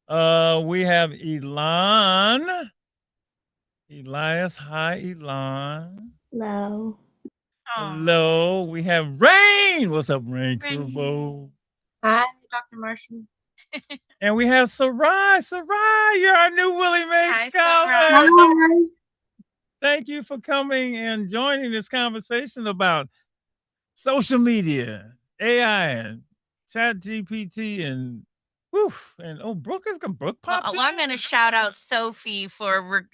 We have Elon. Elias. Hi, Elon. Hello. Hello. We have Rain. What's up, Rain Kurbo? Hi, Dr. Marshall. And we have Sarai. Sarai, you're our new Willie Mae Hi, scholar. Sarai. Hi. Thank you for coming and joining this conversation about social media, AI, and Chat GPT, and Brooke popped in. Well, I'm going to shout out Sophie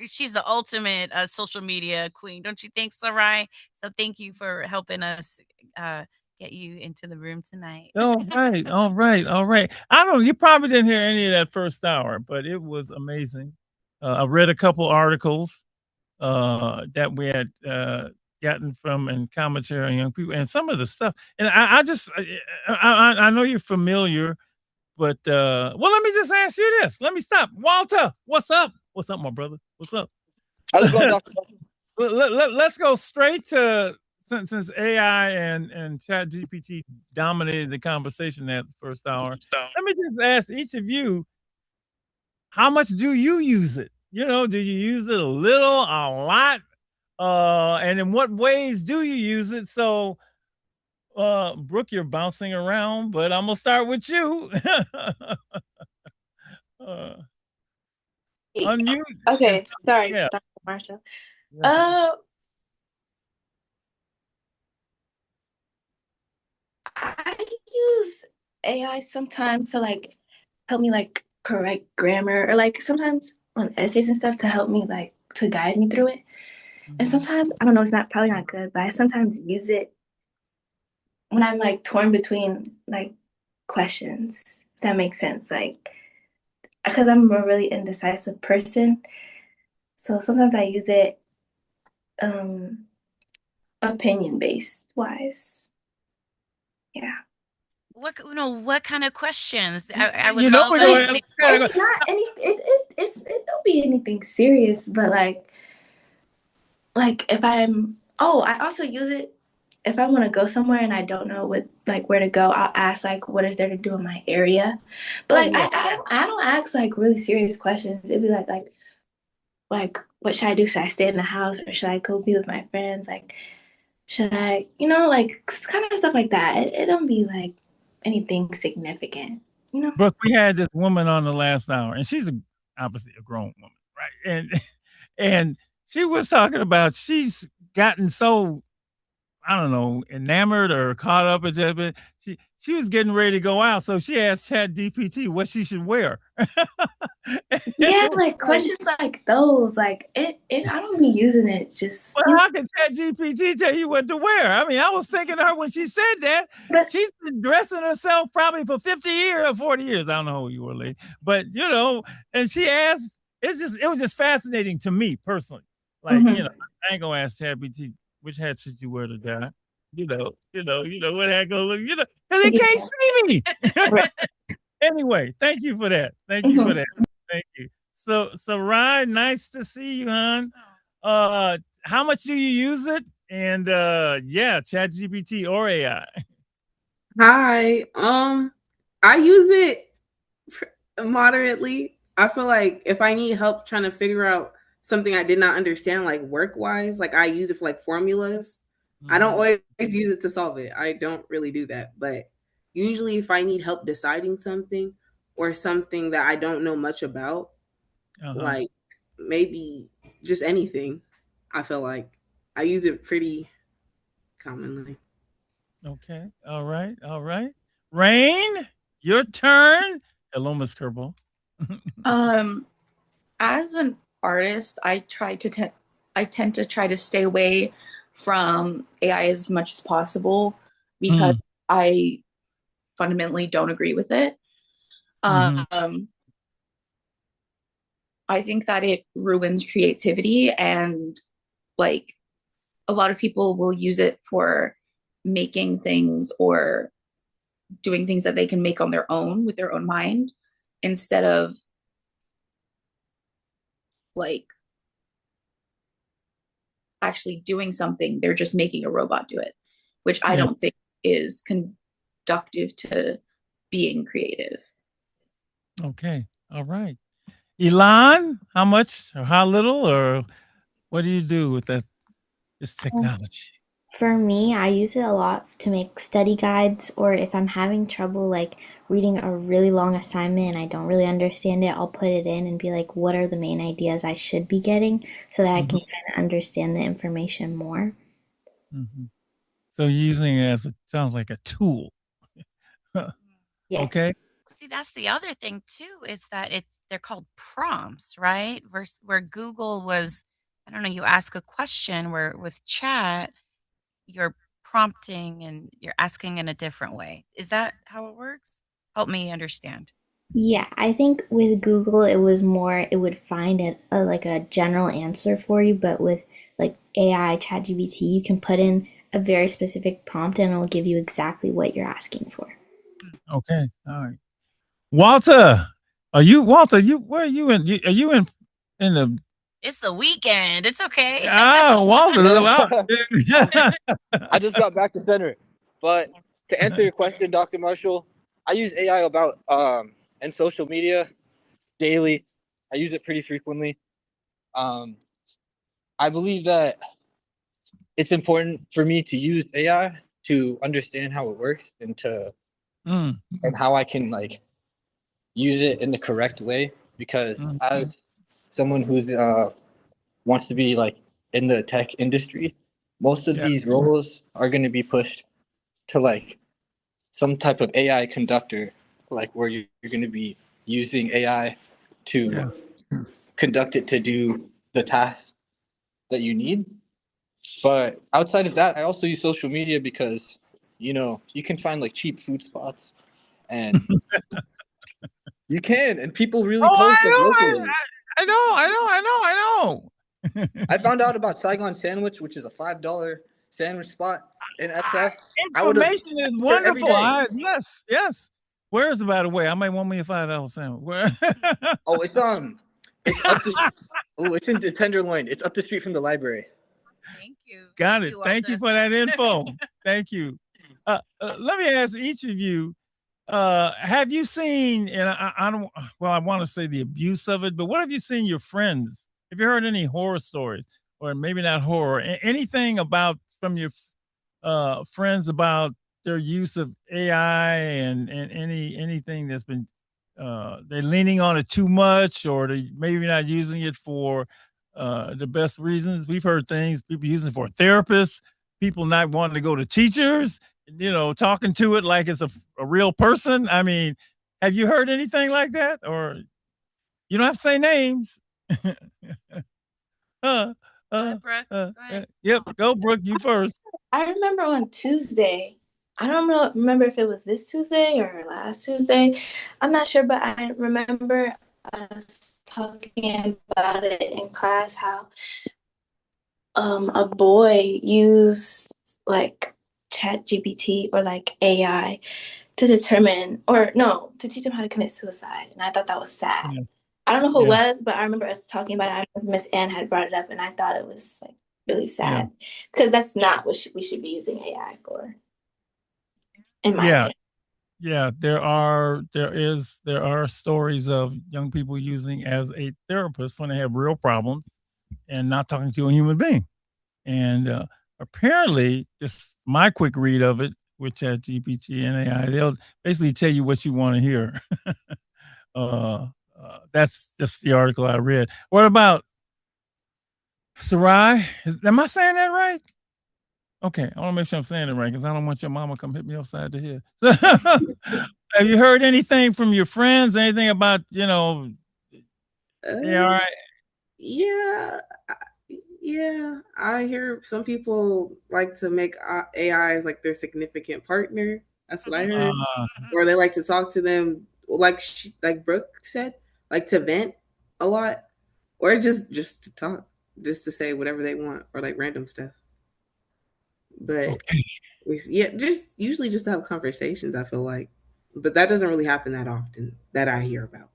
she's the ultimate social media queen. Don't you think, Sarai? So thank you for helping us get you into the room tonight. All right. You probably didn't hear any of that first hour, but it was amazing. I read a couple articles that we had gotten from and commentary on young people, and some of the stuff. And I know you're familiar, but let me just ask you this. Let me stop. Walter, what's up? What's up, my brother? What's up? How's it going, Dr. Let's go straight to, since AI and Chat GPT dominated the conversation that first hour. Let me just ask each of you, how much do you use it? Do you use it a little, a lot? And in what ways do you use it? So, Brooke, you're bouncing around, but I'm gonna start with you. Unmute. Okay, sorry, Yeah. Dr. Marshall. I use AI sometimes to help me correct grammar, or sometimes on essays and stuff to help me to guide me through it. And sometimes, I don't know, it's probably not good, but I sometimes use it when I'm torn between questions, if that makes sense. Because I'm a really indecisive person. So sometimes I use it opinion-based wise. Yeah. What kind of questions? I would It's love not any. It don't be anything serious, but if I'm. Oh, I also use it if I want to go somewhere and I don't know where to go. I'll ask what is there to do in my area, but I don't ask really serious questions. It'd be like what should I do? Should I stay in the house or should I go be with my friends? Should I, kind of stuff like that. It don't be anything significant, Brooke, we had this woman on the last hour, and she's obviously a grown woman, right? And she was talking about she's gotten so, I don't know, enamored or caught up with it. she was getting ready to go out, so she asked ChatGPT what she should wear. Yeah, like questions like those, like I don't be using it. Just well, how can ChatGPT tell you what to wear? I mean, I was thinking of her when she said that. She's been dressing herself probably for 50 years or 40 years. I don't know who you were, lady, but and she asked. It was just fascinating to me personally. Like, I ain't gonna ask ChatGPT which hat should you wear today. What hat gonna look, because they can't see me. Anyway, thank you for that. Thank you for that. Thank you. So Ryan, nice to see you, hon. How much do you use it? And ChatGPT or AI? Hi. I use it moderately. I feel like if I need help trying to figure out something I did not understand, like work-wise, like I use it for like formulas. I don't always use it to solve it. I don't really do that. But usually if I need help deciding something or something that I don't know much about, like maybe just anything, I feel like I use it pretty commonly. Okay. All right. Rain, your turn. Hello, Miss Kerbal. As an artist, I tend to try to stay away from AI as much as possible because I fundamentally don't agree with it. I think that it ruins creativity, and like a lot of people will use it for making things or doing things that they can make on their own with their own mind instead of like actually doing something. They're just making a robot do it, which I don't think is conductive to being creative. Okay. All right. Elon, how much or how little or what do you do with this technology? For me, I use it a lot to make study guides, or if I'm having trouble like reading a really long assignment and I don't really understand it, I'll put it in and be like, what are the main ideas I should be getting so that I can kind of understand the information more. So you're using it as sounds like a tool. Yeah. Okay. See, that's the other thing too, is that they're called prompts, right? Versus where Google was, I don't know, you ask a question, where with chat, you're prompting and you're asking in a different way. Is that how it works? Help me understand. Yeah, I think with Google it was more, it would find like a general answer for you, but with like AI, ChatGPT, you can put in a very specific prompt and it'll give you exactly what you're asking for. Okay. All right. Walter, where are you in? Are you in the? It's the weekend. It's okay. Walter. I just got back to center. But to answer your question, Dr. Marshall, I use AI about and social media daily. I use it pretty frequently. I believe that it's important for me to use AI to understand how it works and and how I can like use it in the correct way, because as someone who's wants to be like in the tech industry, most of these roles are going to be pushed to like some type of AI conductor, like where you're going to be using AI to conduct it to do the tasks that you need. But outside of that, I also use social media because, you can find like cheap food spots and you can, and people really post like locally. I know. I found out about Saigon Sandwich, which is a $5 sandwich spot in SF. Information is wonderful. Yes. Where is it, by the way? I might want me a $5 sandwich. Where? It's up the. It's in the Tenderloin. It's up the street from the library. Thank you. Got it. Thank you for that info. Thank you. Let me ask each of you. Have you seen, and I want to say the abuse of it, but what have you seen your friends? Have you heard any horror stories, or maybe not horror, anything from your friends about their use of AI and anything that's been, they're leaning on it too much, or they maybe not using it for the best reasons? We've heard things, people using it for therapists, people not wanting to go to teachers, talking to it like it's a real person. I mean, have you heard anything like that? Or you don't have to say names. Yep, go Brooke, you first. I remember on Tuesday, I don't remember if it was this Tuesday or last Tuesday. I'm not sure, but I remember us talking about it in class, how a boy used like ChatGPT or like AI to determine, or no, to teach him how to commit suicide. And I thought that was sad. Yes. I don't know who it was, but I remember us talking about it. I remember Miss Ann had brought it up, and I thought it was like really sad because that's not what we should be using AI for. In my opinion. Yeah, there are stories of young people using as a therapist when they have real problems and not talking to a human being. And apparently, just my quick read of it with ChatGPT and AI, they'll basically tell you what you want to hear. That's just the article I read. What about Sarai? Am I saying that right? Okay, I want to make sure I'm saying it right because I don't want your mama come hit me upside the head. Have you heard anything from your friends? Anything about AI? Yeah, I hear some people like to make AI as like their significant partner. That's what I heard. Or they like to talk to them, like Brooke said, like to vent a lot, or just to talk, just to say whatever they want, or like random stuff. But just usually just to have conversations. I feel like, but that doesn't really happen that often that I hear about.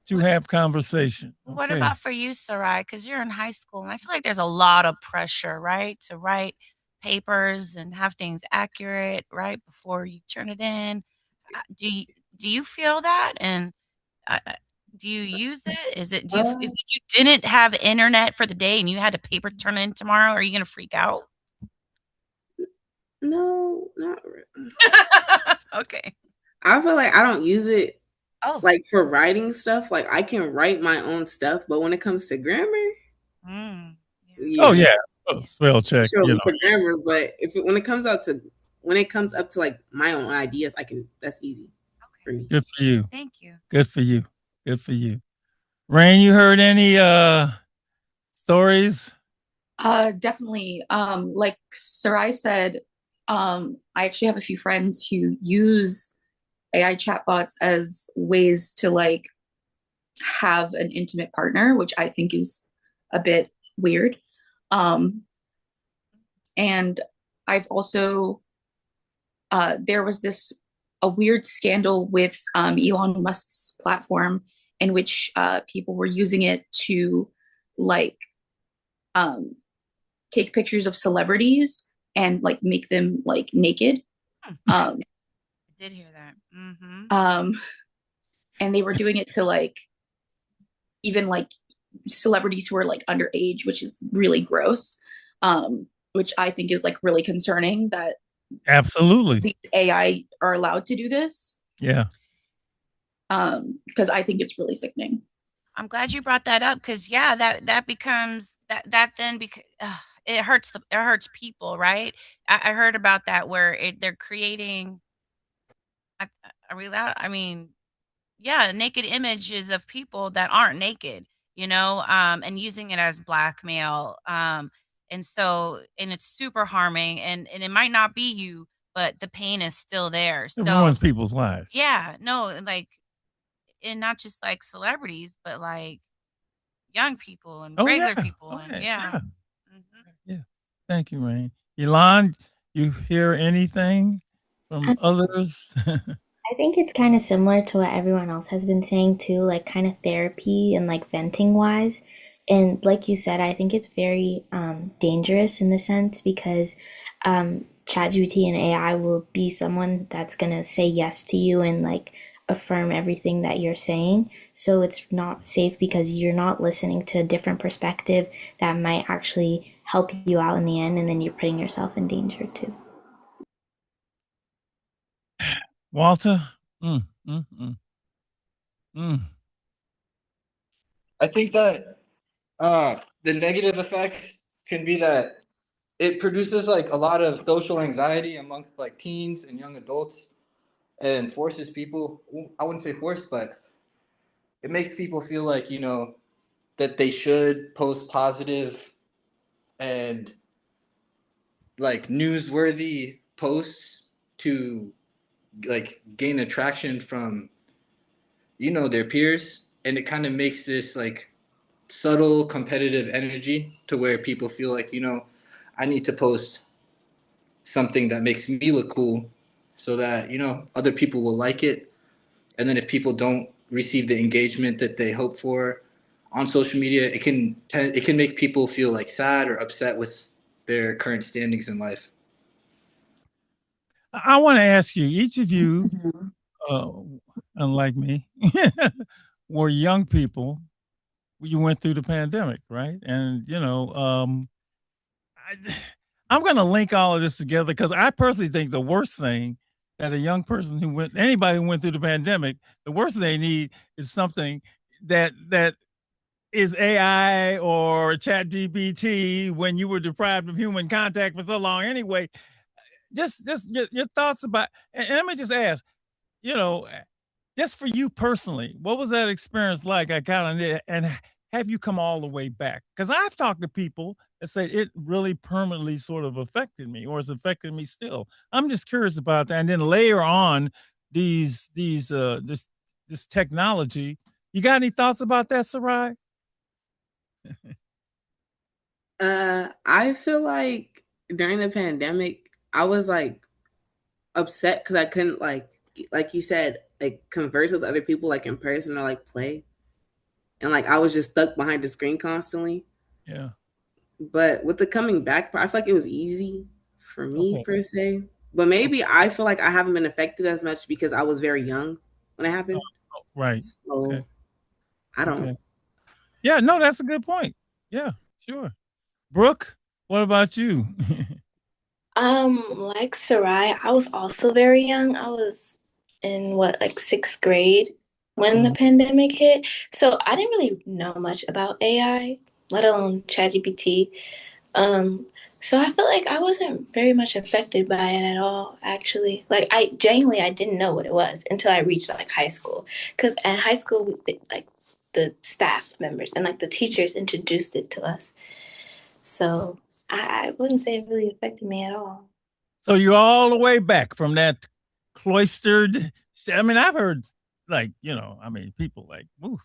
To have conversation. What about for you, Sarai? Because you're in high school, and I feel like there's a lot of pressure, right, to write papers and have things accurate, right, before you turn it in. Do you feel that? And do you use it? Is it if you didn't have internet for the day and you had a paper to turn in tomorrow, are you gonna freak out? No, not really. Okay. I feel like I don't use it like for writing stuff. Like I can write my own stuff, but when it comes to grammar, spell check. Sure, for grammar, but when it comes up to like my own ideas, that's easy for me. Good for you. Thank you. Good for you. Good for you. Rain, you heard any stories? Definitely. Like Sarai said, I actually have a few friends who use AI chatbots as ways to like have an intimate partner, which I think is a bit weird. And I've also there was a weird scandal with Elon Musk's platform in which people were using it to like take pictures of celebrities and like make them like naked. I did hear that. Mm-hmm. And they were doing it to like even like celebrities who are like underage, which is really gross. Which I think is like really concerning that absolutely these AI are allowed to do this. Yeah. Because I think it's really sickening. I'm glad you brought that up because that becomes that then it hurts people, right? I heard about that where they're creating naked images of people that aren't naked, and using it as blackmail. And it's super harming and it might not be you, but the pain is still there. It ruins people's lives. Yeah, no, like, and not just like celebrities, but like young people and regular people. Yeah. Thank you, Rain. Elon, you hear anything from others? I think it's kind of similar to what everyone else has been saying too, like kind of therapy and like venting wise. And like you said, I think it's very dangerous in the sense because ChatGPT and AI will be someone that's going to say yes to you and like affirm everything that you're saying. So it's not safe because you're not listening to a different perspective that might actually help you out in the end. And then you're putting yourself in danger too. Walter? I think that the negative effect can be that it produces like a lot of social anxiety amongst like teens and young adults, and forces people, I wouldn't say forced, but it makes people feel like, that they should post positive and like newsworthy posts to like gain attraction from, their peers. And it kind of makes this like subtle competitive energy to where people feel like, I need to post something that makes me look cool so that, other people will like it. And then if people don't receive the engagement that they hope for on social media, it can make people feel like sad or upset with their current standings in life. I want to ask you, each of you, unlike me, were young people. You went through the pandemic, right? And I'm going to link all of this together because I personally think the worst thing that a young person anybody who went through the pandemic, the worst thing they need is something that is AI or ChatGPT when you were deprived of human contact for so long anyway. Just your thoughts about, and let me just ask, just for you personally, what was that experience like? And have you come all the way back? Because I've talked to people that say it really permanently sort of affected me, or it's affected me still. I'm just curious about that. And then layer on this technology. You got any thoughts about that, Sarai? I feel like during the pandemic, I was like upset because I couldn't like you said, like converse with other people like in person or like play. And like I was just stuck behind the screen constantly. Yeah. But with the coming back part, I feel like it was easy for me per se. But maybe I feel like I haven't been affected as much because I was very young when it happened. Right. So I don't know. Yeah, no, that's a good point. Yeah, sure. Brooke, what about you? Like Sarai, I was also very young. I was in like sixth grade when the pandemic hit. So I didn't really know much about AI, let alone ChatGPT. So I feel like I wasn't very much affected by it at all, actually. Like I didn't know what it was until I reached like high school. Because in high school, like the staff members and like the teachers introduced it to us. So I wouldn't say it really affected me at all. So you're all the way back from that cloistered. I mean, I've heard like, people like, ooh,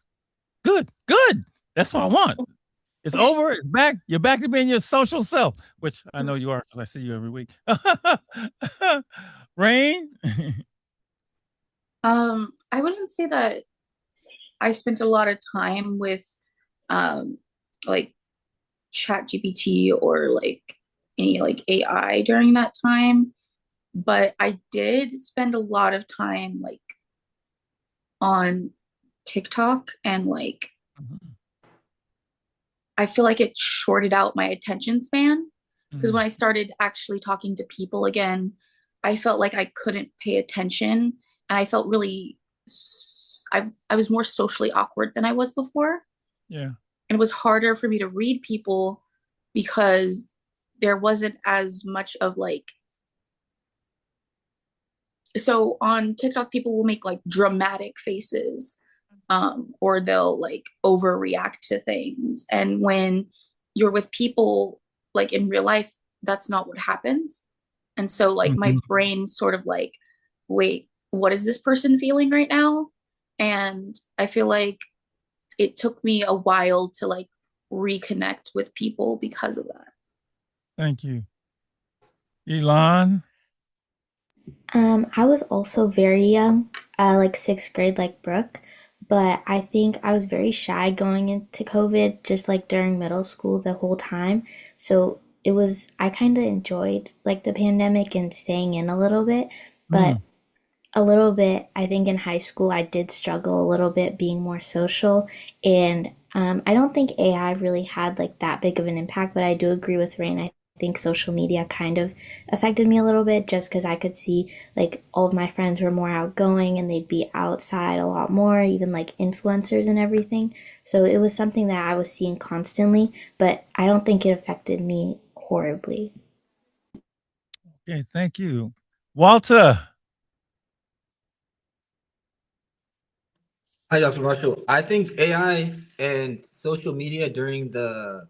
good. That's what I want. It's over. It's back. You're back to being your social self, which I know you are because I see you every week. Rain? I wouldn't say that I spent a lot of time with like ChatGPT or like any like AI during that time, but I did spend a lot of time like on TikTok, and like I feel like it shorted out my attention span because when I started actually talking to people again, I felt like I couldn't pay attention, and I felt really I was more socially awkward than I was before. Yeah. And it was harder for me to read people because there wasn't as much of like, so on TikTok, people will make like dramatic faces, or they'll like overreact to things. And when you're with people like in real life, that's not what happens. And so like my brain sort of like, wait, what is this person feeling right now? And I feel like it took me a while to like reconnect with people because of that. Thank you. Elon? I was also very young, like sixth grade, like Brooke, but I think I was very shy going into COVID, just like during middle school the whole time. So I kind of enjoyed like the pandemic and staying in a little bit, but a little bit, I think in high school, I did struggle a little bit being more social. And I don't think AI really had like that big of an impact, but I do agree with Rain. I think social media kind of affected me a little bit just because I could see like all of my friends were more outgoing and they'd be outside a lot more, even like influencers and everything. So it was something that I was seeing constantly, but I don't think it affected me horribly. Okay, thank you. Walter. Hi, Dr. Marshall. I think AI and social media during the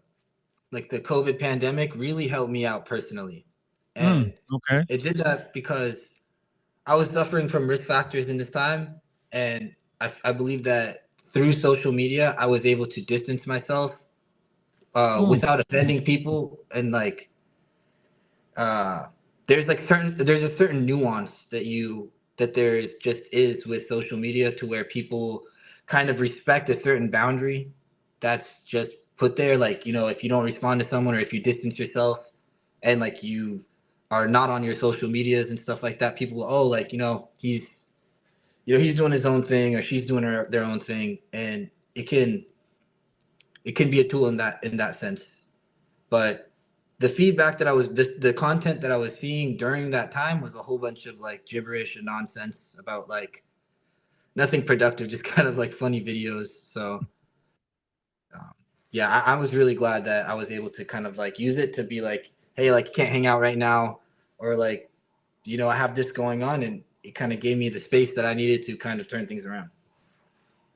COVID pandemic really helped me out personally. And Okay. it did that because I was suffering from risk factors in this time. And I believe that through social media, I was able to distance myself without offending people. And there's a certain nuance that there's just is with social media to where people kind of respect a certain boundary that's just put there. Like, if you don't respond to someone or if you distance yourself and you are not on your social medias and stuff like that, people, he's doing his own thing or she's doing their own thing. And it can be a tool in that sense. But the feedback that the content that I was seeing during that time was a whole bunch of gibberish and nonsense about nothing productive, just kind of funny videos. So yeah, I was really glad that I was able to kind of use it to be hey, you can't hang out right now, or I have this going on, and it kind of gave me the space that I needed to kind of turn things around.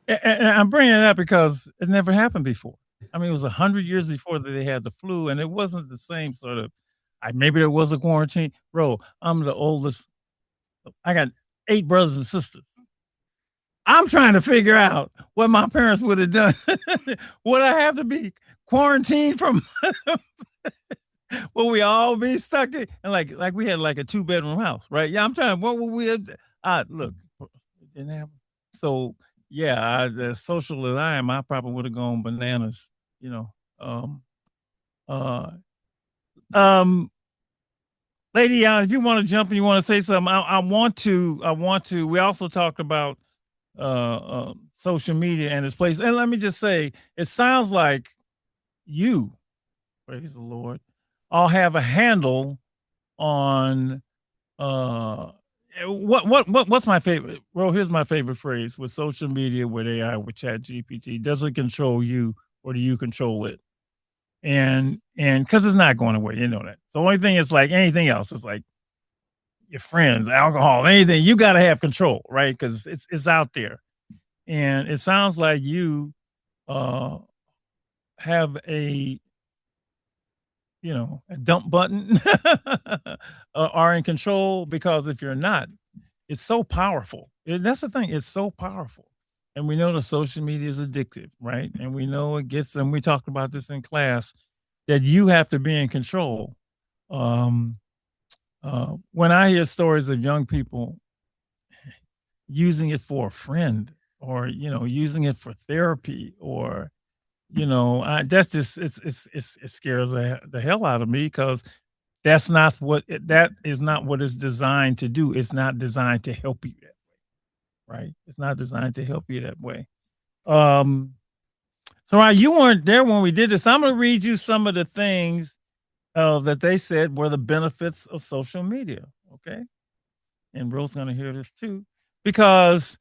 And I'm bringing it up because it never happened before. I mean, it was 100 years before that they had the flu, and it wasn't the same sort of. Maybe there was a quarantine. Bro, I'm the oldest. I got 8 brothers and sisters. I'm trying to figure out what my parents would have done. Would I have to be quarantined from? Will we all be stuck in? And like we had a 2-bedroom house, right? Yeah, I'm trying. What would we have? Look, it didn't happen. So yeah, as social as I am, I probably would have gone bananas. Lady, if you want to jump and you want to say something, I want to. We also talked about social media and its place. And let me just say, it sounds like you, praise the Lord, all have a handle on what's my favorite. Well, here's my favorite phrase with social media, with AI, with ChatGPT. Does it control you, or do you control it? And because it's not going away, you know that. The only thing is anything else, it's like your friends, alcohol, anything. You got to have control, right? Because it's out there, and it sounds like you have a dump button are in control, because if you're not, it's so powerful. That's the thing. It's so powerful. And we know that social media is addictive, right? And we know it gets, and we talked about this in class, that you have to be in control. When I hear stories of young people using it for a friend, or, using it for therapy, or, that's just, it scares the hell out of me, because that is not what it's designed to do. It's not designed to help you that way, right? It's not designed to help you that way. So you weren't there when we did this. I'm going to read you some of the things that they said were the benefits of social media. Okay. And Rose going to hear this too, because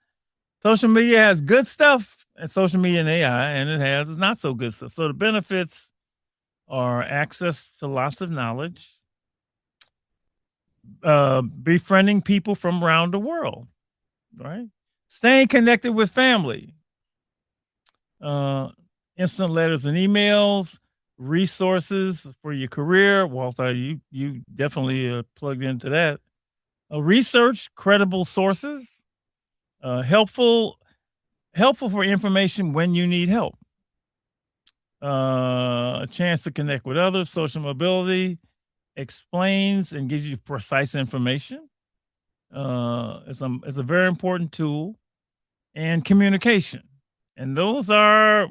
social media has good stuff, and social media and AI, and it has not so good stuff. So the benefits are access to lots of knowledge, befriending people from around the world, right? Staying connected with family, instant letters and emails, resources for your career. Walter, you definitely plugged into that. Research, credible sources, helpful for information when you need help. A chance to connect with others, social mobility, explains and gives you precise information. It's a very important tool, and communication. And those are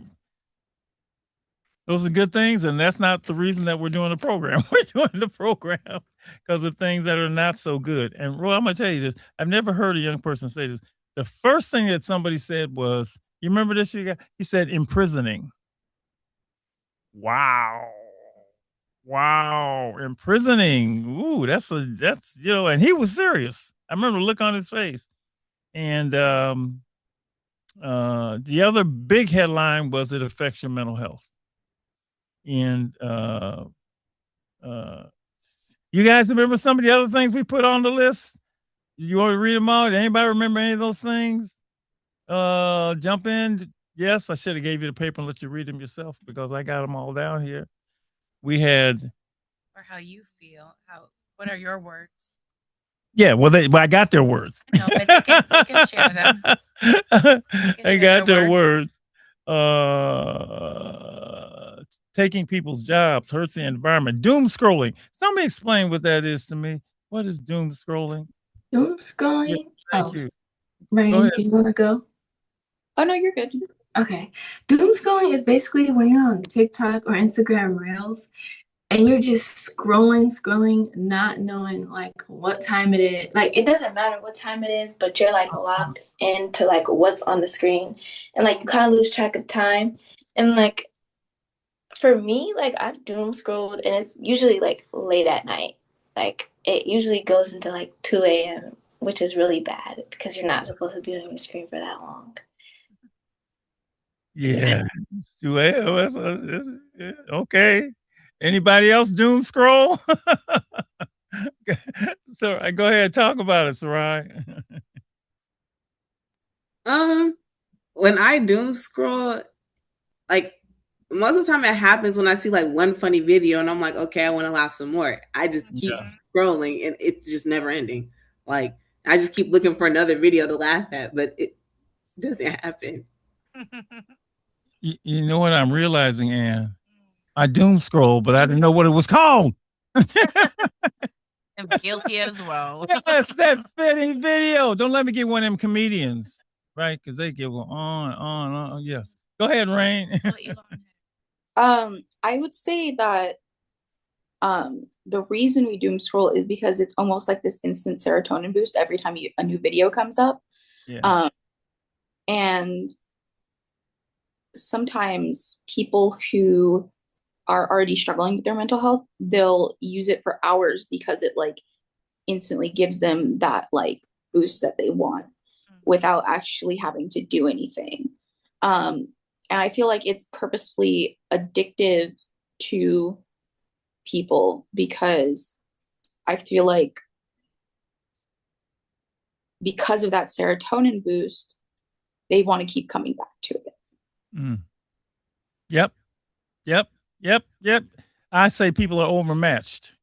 good things, and that's not the reason that we're doing the program. We're doing the program because of things that are not so good. And Roy, I'm gonna tell you this. I've never heard a young person say this. The first thing that somebody said was, you remember this, you guys? He said imprisoning. Wow, imprisoning. Ooh, that's and he was serious. I remember the look on his face. And the other big headline was, it affects your mental health. And You guys remember some of the other things we put on the list? You want to read them all? Anybody remember any of those things? Jump in. Yes, I should have gave you the paper and let you read them yourself because I got them all down here. We had. Or how you feel. What are your words? Yeah, well, I got their words. No, but they can share them. They got their words. Taking people's jobs hurts the environment. Doom scrolling. Somebody explain what that is to me. What is doom scrolling? Doom scrolling? Yeah, thank you. Ryan, do you want to go? Oh, no, you're good. Okay. Doom scrolling is basically when you're on TikTok or Instagram Reels and you're just scrolling, not knowing like what time it is. Like it doesn't matter what time it is, but you're like locked into like what's on the screen and like you kind of lose track of time. And like for me, like I've doom scrolled and it's usually like late at night. Like it usually goes into like 2 a.m., which is really bad because you're not supposed to be on your screen for that long. Yeah, it's 2 a.m. Okay. Anybody else doom scroll? So go ahead, talk about it, Sarai. When I doom scroll, like most of the time it happens when I see like one funny video and I'm like, okay, I want to laugh some more. I just keep scrolling and it's just never ending. Like I just keep looking for another video to laugh at, but it doesn't happen. You know what I'm realizing, Ann? I doom scroll, but I didn't know what it was called. I'm guilty as well. Yes, that funny video. Don't let me get one of them comedians, right? Because they go on. Yes. Go ahead, Rain. I would say that the reason we doom scroll is because it's almost like this instant serotonin boost every time a new video comes up. Yeah. And sometimes people who are already struggling with their mental health, they'll use it for hours because it like instantly gives them that like boost that they want without actually having to do anything. And I feel like it's purposefully addictive to people because I feel like because of that serotonin boost, they want to keep coming back to it. Mm. Yep. I say people are overmatched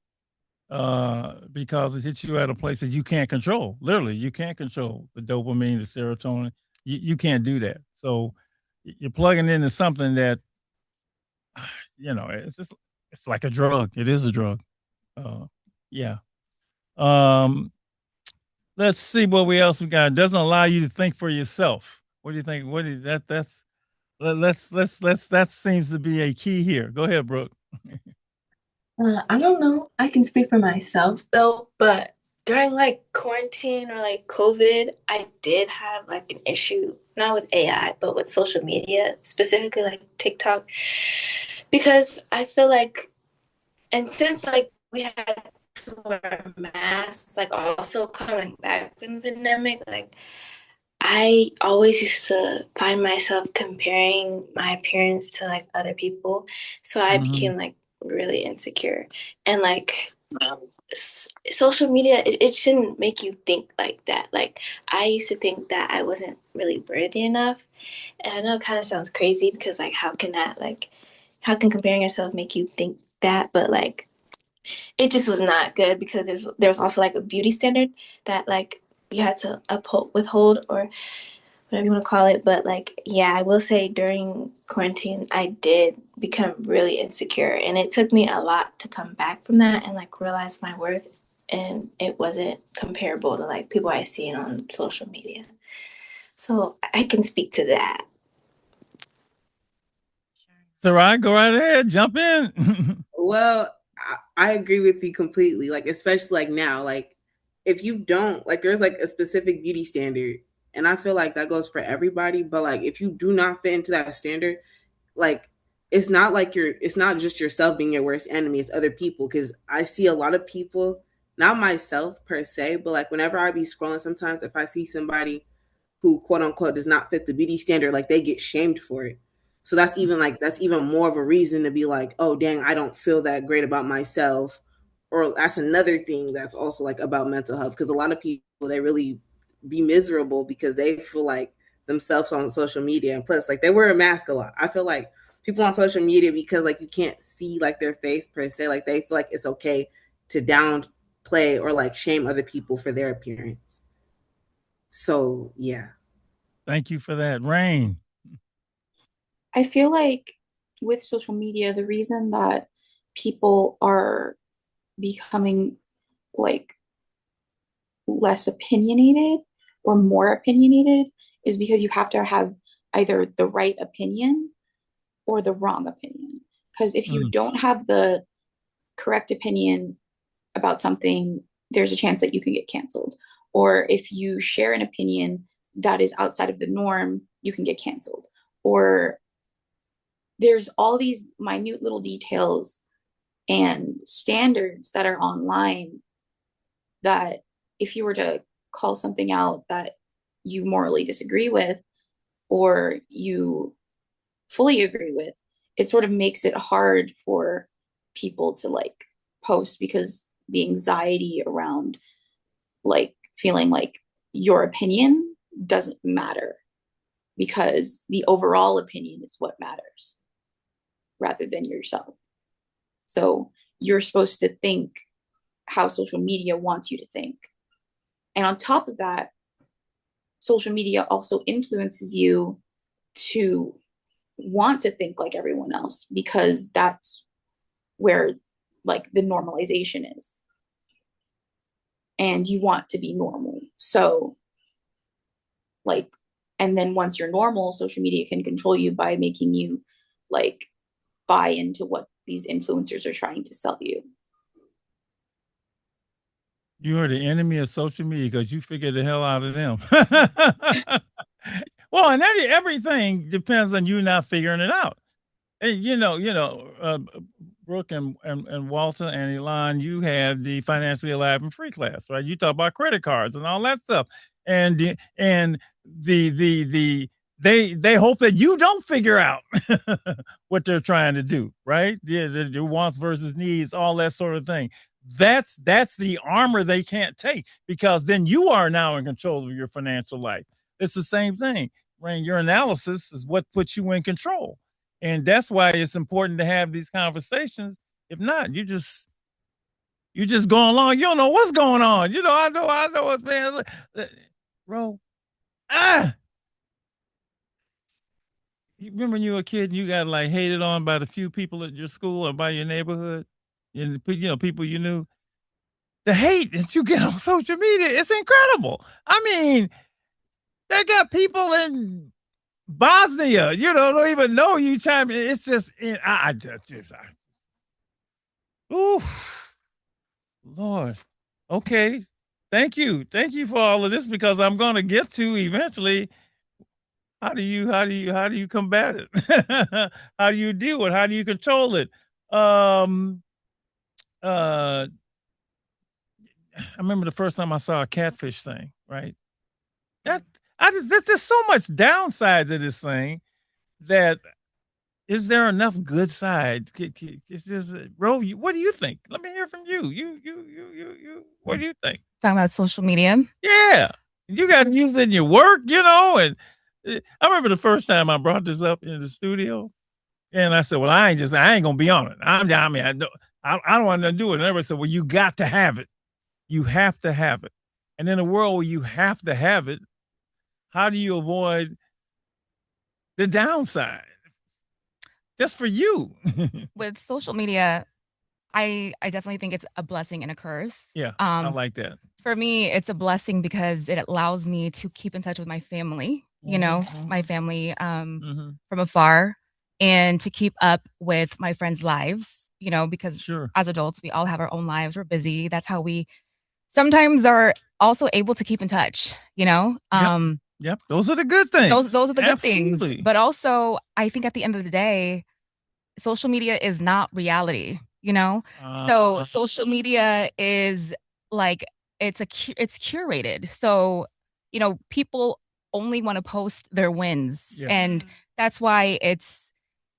because it hits you at a place that you can't control. Literally, you can't control the dopamine, the serotonin. You can't do that. So you're plugging into something that, it's like a drug. It is a drug. Yeah. Let's see what else we got. It doesn't allow you to think for yourself. What do you think? That seems to be a key here. Go ahead, Brooke. I don't know. I can speak for myself though, but during like quarantine or like COVID, I did have like an issue, not with AI, but with social media, specifically like TikTok, because I feel like, and since like we had to wear masks, like also coming back from the pandemic, like I always used to find myself comparing my appearance to like other people. So I became like really insecure. And like social media, it shouldn't make you think like that. Like I used to think that I wasn't really worthy enough. And I know it kind of sounds crazy because like how can comparing yourself make you think that? But like it just was not good because there's also like a beauty standard that like you had to withhold or whatever you want to call it. But like, yeah, I will say during quarantine, I did become really insecure and it took me a lot to come back from that and like realize my worth. And it wasn't comparable to like people I see on social media. So I can speak to that. Sarai, go right ahead, jump in. Well, I agree with you completely. Like, especially like now, like if you don't like, there's like a specific beauty standard, and I feel like that goes for everybody. But like, if you do not fit into that standard, like it's not like it's not just yourself being your worst enemy; it's other people. Because I see a lot of people, not myself per se, but like whenever I be scrolling, sometimes if I see somebody who quote unquote does not fit the beauty standard, like they get shamed for it. So that's even more of a reason to be like, oh dang, I don't feel that great about myself, or that's another thing that's also like about mental health, because a lot of people, they really be miserable because they feel like themselves on social media, and plus like they wear a mask a lot. I feel like people on social media, because like you can't see like their face per se, like they feel like it's okay to downplay or like shame other people for their appearance. So yeah. Thank you for that. Rain. I feel like with social media, the reason that people are becoming like less opinionated or more opinionated is because you have to have either the right opinion or the wrong opinion. Because if you don't have the correct opinion about something, there's a chance that you can get canceled. Or if you share an opinion that is outside of the norm, you can get canceled. Or there's all these minute little details and standards that are online that if you were to call something out that you morally disagree with or you fully agree with, it sort of makes it hard for people to like post, because the anxiety around like feeling like your opinion doesn't matter, because the overall opinion is what matters rather than yourself. So you're supposed to think how social media wants you to think. And on top of that, social media also influences you to want to think like everyone else, because that's where like the normalization is. And you want to be normal. So like, and then once you're normal, social media can control you by making you like buy into what these influencers are trying to sell you. You are the enemy of social media because you figured the hell out of them. Well, and everything depends on you not figuring it out. And Brooke and Walter and Elon, you have the Financially Alive and Free class, right? You talk about credit cards and all that stuff, and they hope that you don't figure out what they're trying to do, right? The wants versus needs, all that sort of thing. That's the armor they can't take, because then you are now in control of your financial life. It's the same thing, right? Your analysis is what puts you in control. And that's why it's important to have these conversations. If not, you just going along. You don't know what's going on. I know what's man. Bro. You remember when you were a kid and you got like hated on by the few people at your school or by your neighborhood? And people you knew. The hate that you get on social media, it's incredible. I mean, they got people in Bosnia, don't even know you chime in. It's just, oof, Lord. Okay. Thank you for all of this, because I'm going to get to eventually, how do you combat it? How do you deal with it? How do you control it? I remember the first time I saw a catfish thing, right? There's so much downside to this thing that is there enough good sides? Ro, what do you think? Let me hear from you. You. What do you think? Talking about social media? Yeah. You guys use it in your work, and I remember the first time I brought this up in the studio, and I said, well, I ain't gonna be on it. I don't want to do it. And everybody said, well, you got to have it. You have to have it. And in a world where you have to have it, how do you avoid the downside? Just for you. With social media, I definitely think it's a blessing and a curse. Yeah, I like that. For me, it's a blessing because it allows me to keep in touch with my family, my family from afar, and to keep up with my friends' lives, because as adults, we all have our own lives. We're busy. That's how we sometimes are also able to keep in touch, Yep. Those are the good things. Those are the good things. But also, I think at the end of the day, social media is not reality, So social media is like, it's curated. So, people only want to post their wins. Yes. And that's why it's,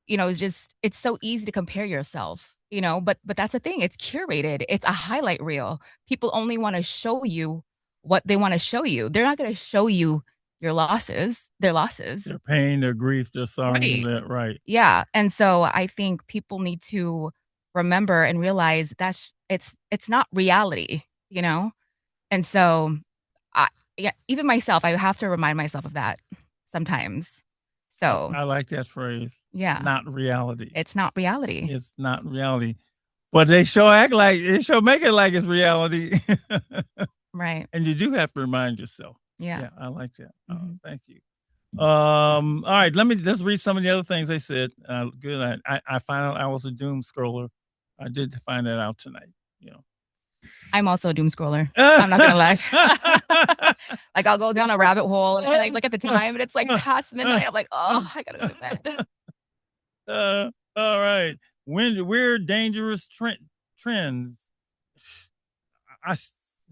it's so easy to compare yourself. you know, but that's the thing. It's curated. It's a highlight reel. People only want to show you what they want to show you. They're not going to show you their losses, Their pain, their grief, their sorrow, Right. right. Yeah. And so I think people need to remember and realize that's it's not reality, you know? And so yeah, even myself, I have to remind myself of that sometimes. So I like that phrase. Yeah. Not reality. It's not reality. It's not reality. But they make it like it's reality. Right. And you do have to remind yourself. Yeah. Yeah, I like that. Thank you. All right, let's read some of the other things they said. Good. I found out I was a doom scroller. I did find that out tonight. You know. I'm also a doom scroller. I'm not gonna lie. Like I'll go down a rabbit hole and I look at the time and it's like past midnight. I'm like, oh, I gotta go to bed. All right. Weird, dangerous trends.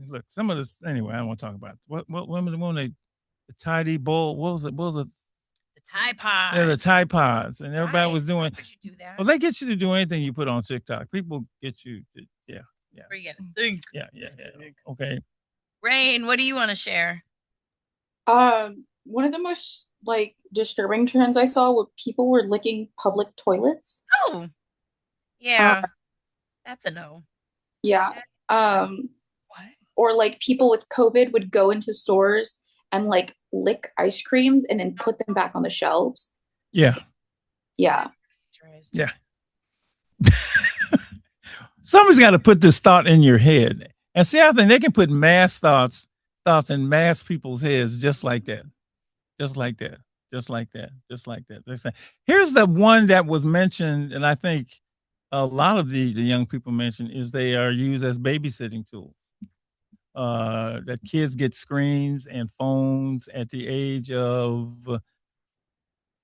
Look, some of this anyway. I don't want to talk about it. What women the tidy bowl? What was it? The Tide Pods. Yeah, the Tide Pods, and everybody was doing. Well, they get you to do anything you put on TikTok. People get you to, yeah. Where you gotta think. Yeah. Okay. Rain, what do you want to share? One of the most like disturbing trends I saw were people were licking public toilets. Oh, yeah, that's a no. Yeah. Or like people with COVID would go into stores and like lick ice creams and then put them back on the shelves. Yeah. Yeah. Yeah. Somebody's got to put this thought in your head. And see, I think they can put mass thoughts in mass people's heads just like that. Just like that. Just like that. Just like that. Here's the one that was mentioned, and I think a lot of the young people mentioned is they are used as babysitting tools. That kids get screens and phones at the age of,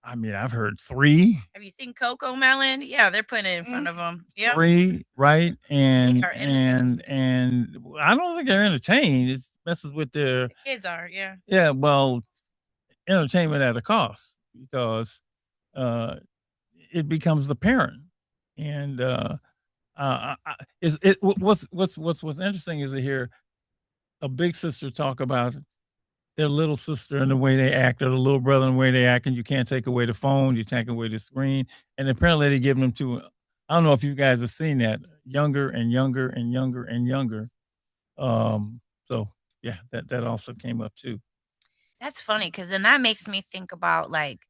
I mean, I've heard 3. Have you seen Coco Melon? Yeah, they're putting it in front of them. Yeah. 3, right? And They are and I don't think they're entertained. It messes with their Kids are, yeah. yeah. Well, entertainment at a cost because it becomes the parent. And what's interesting is to hear a big sister talk about their little sister and the way they act, or the little brother and the way they act, and you can't take away the phone, you take away the screen, and apparently they give them to, I don't know if you guys have seen that, younger and younger and younger and younger. So yeah, that also came up too. That's funny because then that makes me think about like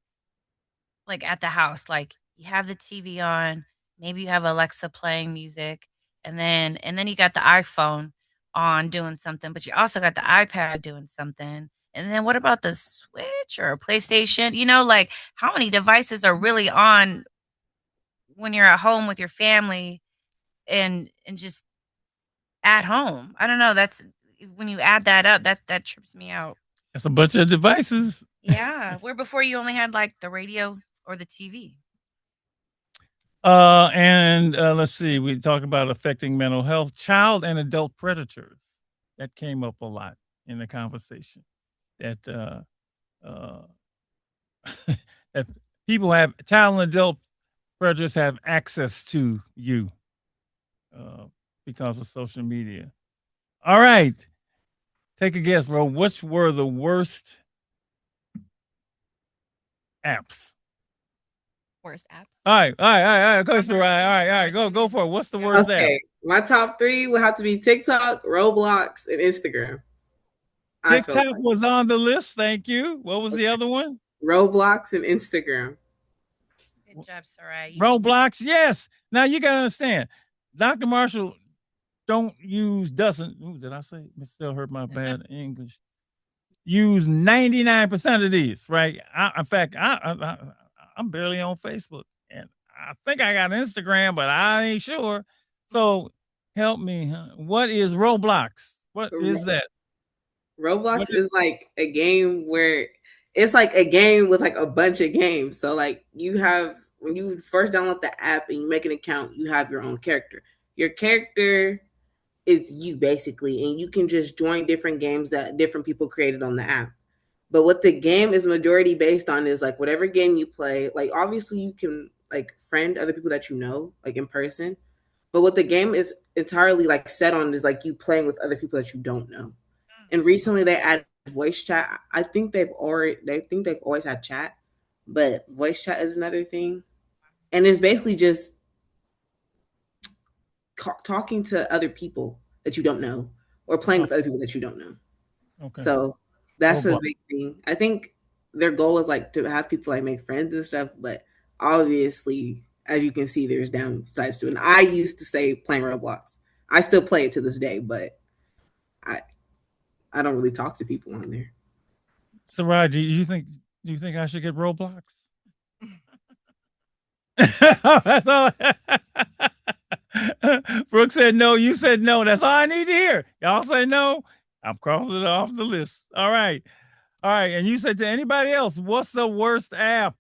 at the house, like you have the TV on, maybe you have Alexa playing music, and then you got the iPhone on doing something, but you also got the iPad doing something. And then what about the Switch or a PlayStation? You know, like how many devices are really on when you're at home with your family and just at home? I don't know. That's when you add that up, that trips me out. That's a bunch of devices. Yeah. Where before you only had like the radio or the TV. And let's see, we talk about affecting mental health, child and adult predators. That came up a lot in the conversation. That that people have, child and adult predators have access to you because of social media. All right, take a guess, bro. Which were the worst apps? Worst apps. All right. Go, Sarai. All right. Go for it. What's the worst app? My top 3 would have to be TikTok, Roblox, and Instagram. TikTok was on the list. Thank you. What was the other one? Roblox and Instagram. Good job, Sarai. Roblox, yes. Now you gotta understand, Dr. Marshall doesn't. Did I say? Still heard my bad English. Use 99% of these, right? In fact, I'm barely on Facebook, and I think I got Instagram, but I ain't sure. So help me. What is Roblox? What is that? Roblox is like a game where it's like a game with like a bunch of games. So like you have, when you first download the app and you make an account, you have your own character. Your character is you basically, and you can just join different games that different people created on the app. But what the game is majority based on is like whatever game you play, like obviously you can like friend other people that you know, like in person, But what the game is entirely like set on is like you playing with other people that you don't know. And recently they added voice chat. I think they've always had chat, but voice chat is another thing. And it's basically just talking to other people that you don't know or playing with other people that you don't know. Okay. So that's a big thing. I think their goal is like to have people like make friends and stuff, but obviously, as you can see, there's downsides to it. And I used to say playing Roblox. I still play it to this day, but I don't really talk to people on there. So, Rod, do you think I should get Roblox? That's all. Brooke said no. You said no. That's all I need to hear. Y'all say no. I'm crossing it off the list. All right. And you said to anybody else, what's the worst app?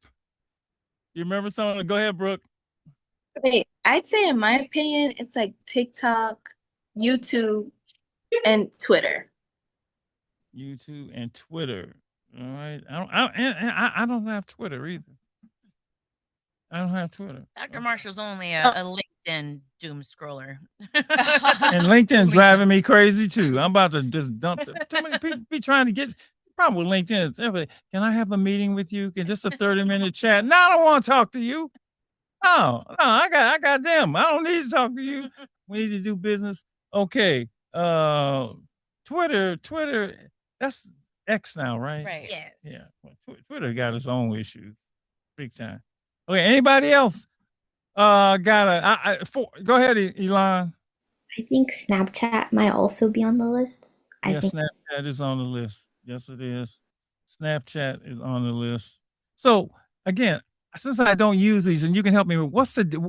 You remember something? Go ahead, Brooke. Wait, I'd say in my opinion, it's like TikTok, YouTube, and Twitter. YouTube and Twitter. All right. I don't have Twitter either. I don't have Twitter. Dr. Marshall's only a LinkedIn doom scroller. And LinkedIn's driving me crazy too. I'm about to just dump it. Too many people be trying to get. Problem with LinkedIn is everybody, can I have a meeting with you? Can just a 30-minute chat? No, I don't want to talk to you. No, I got them. I don't need to talk to you. We need to do business. Okay. Twitter, that's X now, right? Right. Yes. Yeah. Well, Twitter got its own issues. Big time. Okay, anybody else? Go ahead, Elon. I think Snapchat might also be on the list. I think Snapchat is on the list. Yes, it is. Snapchat is on the list. So again, since I don't use these, and you can help me with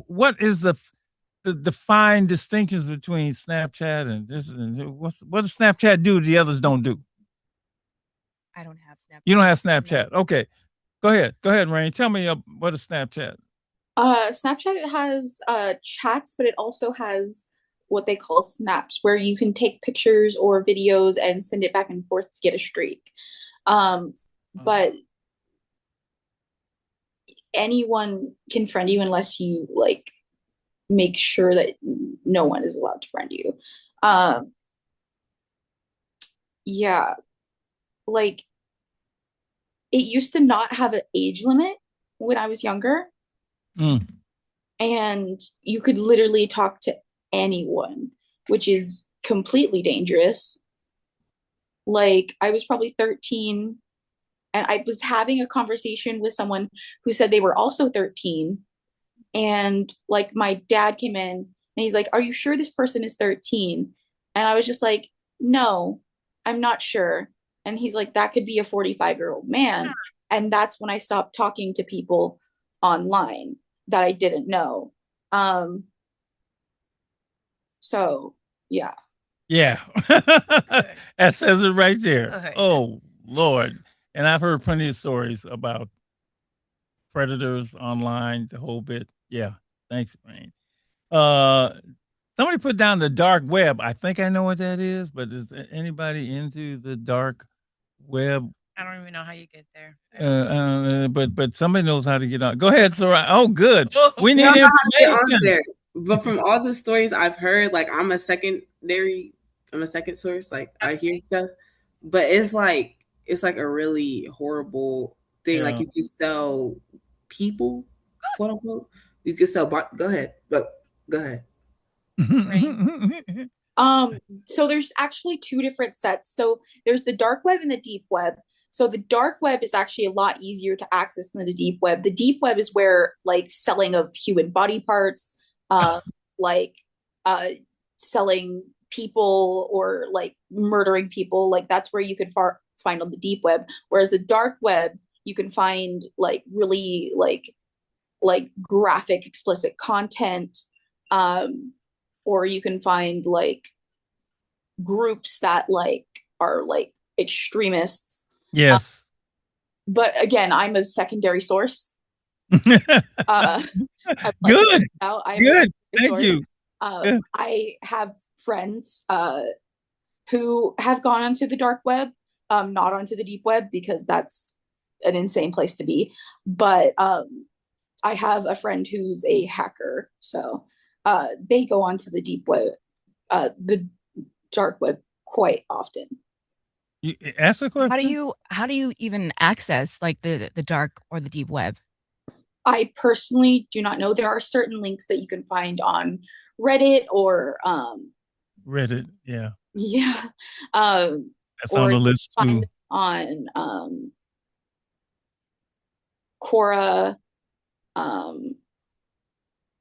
what is the fine distinctions between Snapchat and this, and what does Snapchat do the others don't do? I don't have Snapchat. You don't have Snapchat. Okay. Go ahead, Rain. Tell me what is Snapchat? Snapchat, it has chats, but it also has what they call snaps, where you can take pictures or videos and send it back and forth to get a streak. But anyone can friend you unless you like make sure that no one is allowed to friend you. Yeah, like it used to not have an age limit when I was younger. And you could literally talk to anyone, which is completely dangerous. Like I was probably 13 and I was having a conversation with someone who said they were also 13. And like my dad came in and he's like, "Are you sure this person is 13? And I was just like, "No, I'm not sure." And he's like, "That could be a 45-year-old man." And that's when I stopped talking to people online that I didn't know. So yeah. Yeah. That says it right there. Okay. Oh Lord. And I've heard plenty of stories about predators online, the whole bit. Yeah. Thanks, Rain. Somebody put down the dark web. I think I know what that is, but is anybody into the dark web? I don't even know how you get there. But somebody knows how to get on. Go ahead, Soraya. Oh, good. We need information. But from all the stories I've heard, like I'm a second source. Like I hear stuff, but it's like a really horrible thing. Yeah. Like you can sell people, quote unquote. You can sell. Go ahead. So there's actually two different sets. So there's the dark web and the deep web. So the dark web is actually a lot easier to access than the deep web. The deep web is where like selling of human body parts, selling people or like murdering people, like that's where you could find on the deep web. Whereas the dark web, you can find like really like graphic, explicit content, or you can find like groups that like are like extremists. Yes. But again, I'm a secondary source. Good. Good. Thank you. I have friends who have gone onto the dark web, not onto the deep web because that's an insane place to be. But I have a friend who's a hacker, so they go onto the deep web, the dark web quite often. You ask a question. How do you even access like the dark or the deep web? I personally do not know. There are certain links that you can find on Reddit or Reddit, yeah. yeah. That's on the list too. On Quora,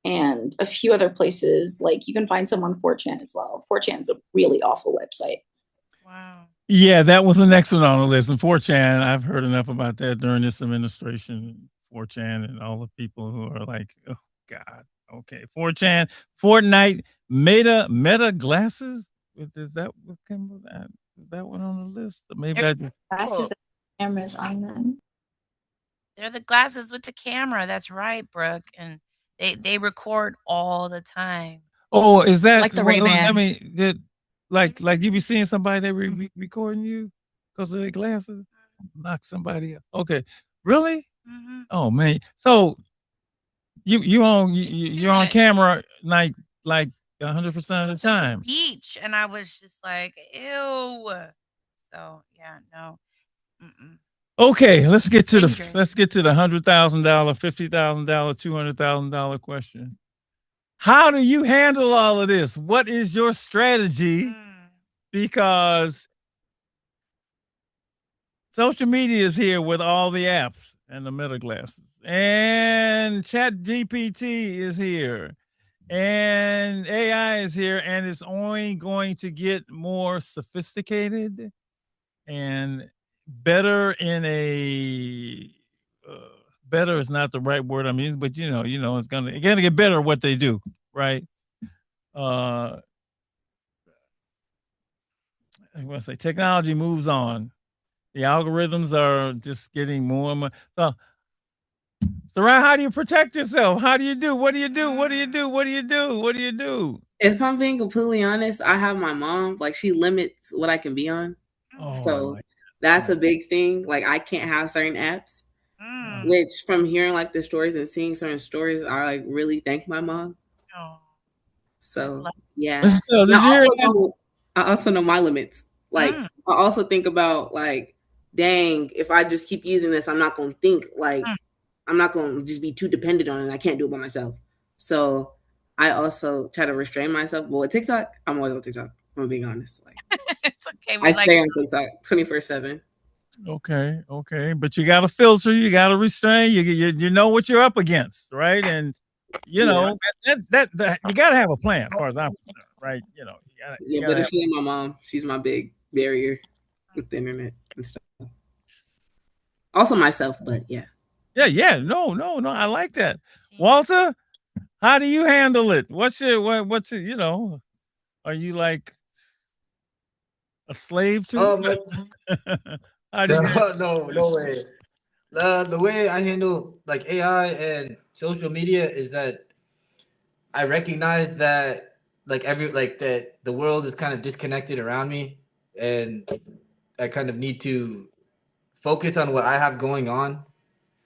and a few other places. Like you can find some on 4chan as well. 4chan's a really awful website. Wow. Yeah, that was the next one on the list. And 4chan, I've heard enough about that during this administration. 4chan and all the people who are like, oh God, okay. 4chan, Fortnite, Meta glasses. Is that what came with that? Is that one on the list? Maybe I just Glasses, cameras on them. They're the glasses with the camera. That's right, Brooke. And they record all the time. Oh, is that like the Ray-Bans? I mean, like you be seeing somebody that recording you because of their glasses, knock somebody up. Okay, really? Mm-hmm. Oh man, so you're on camera like 100% of the time. Beach, and I was just like, ew. So yeah, no. Mm-mm. Okay, let's get to the $100,000, $50,000, $200,000 question. How do you handle all of this? What is your strategy? Because social media is here with all the apps and the Meta glasses, and ChatGPT is here, and AI is here, and it's only going to get more sophisticated and better in a better is not the right word I mean, but you know it's gonna get better at what they do, right? I want to say technology moves on. The algorithms are just getting more and more. So Ryan, how do you protect yourself? How do you do? What do you do? What do you do? What do you do? What do you do? If I'm being completely honest, I have my mom. Like she limits what I can be on. So that's a big thing. Like I can't have certain apps. Which from hearing like the stories and seeing certain stories, I like really thank my mom. So yeah. I also know my limits. Like I also think about like, dang, if I just keep using this, I'm not gonna think like I'm not gonna just be too dependent on it. I can't do it by myself. So I also try to restrain myself. But with TikTok, I'm always on TikTok. I'm being honest. Like it's okay. I stay on TikTok 24/7. Okay, but you got to filter, you got to restrain, you know what you're up against, right? And you know that you got to have a plan, as far as I'm concerned, right? You know, you but it's really my mom. She's my big barrier with the internet and stuff. Also myself, but yeah. No, I like that. Walter, how do you handle it? What's your you know? Are you like a slave to it? No way. The way I handle like AI and social media is that I recognize that that the world is kind of disconnected around me, and I kind of need to focus on what I have going on,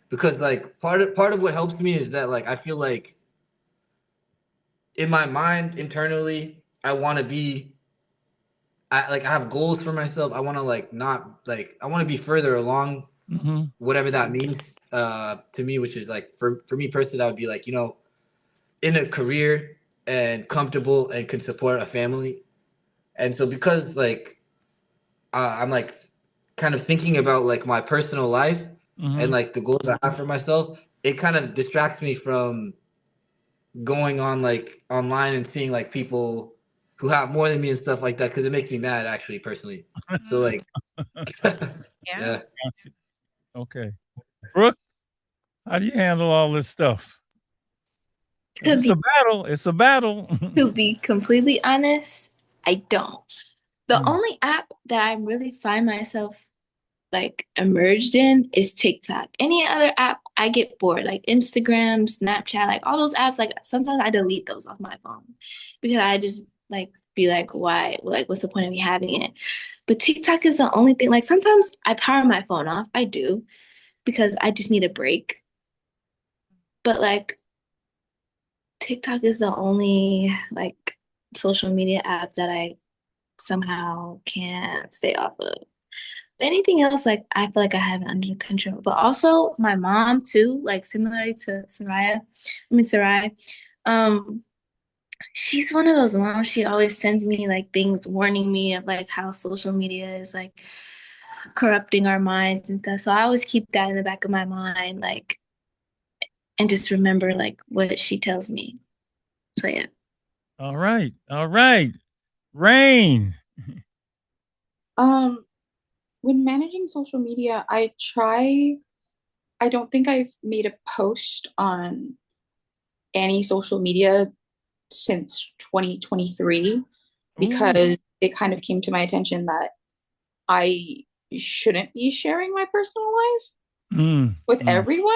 because like part of what helps me is that like I feel like in my mind internally I want to be I have goals for myself. I want to I want to be further along, whatever that means to me, which is like for me personally, that would be like, you know, in a career and comfortable and can support a family. And so because like I'm like kind of thinking about like my personal life and like the goals I have for myself, it kind of distracts me from going on like online and seeing like people who have more than me and stuff like that, because it makes me mad actually personally. So like yeah. Okay. Brooke, how do you handle all this stuff? It's a battle. To be completely honest, I don't. The only app that I really find myself like immersed in is TikTok. Any other app, I get bored. Like Instagram, Snapchat, like all those apps, like sometimes I delete those off my phone because I just like be like, why? Like, what's the point of me having it? But TikTok is the only thing. Like sometimes I power my phone off. I do because I just need a break. But like TikTok is the only like social media app that I somehow can't stay off of. But anything else, like I feel like I have it under control. But also my mom too, like similarly to Sarai, she's one of those moms. She always sends me like things warning me of like how social media is like corrupting our minds and stuff. So I always keep that in the back of my mind, like, and just remember like what she tells me. So yeah. All right. All right. Rain. When managing social media, I don't think I've made a post on any social media since 2023 because it kind of came to my attention that I shouldn't be sharing my personal life with everyone.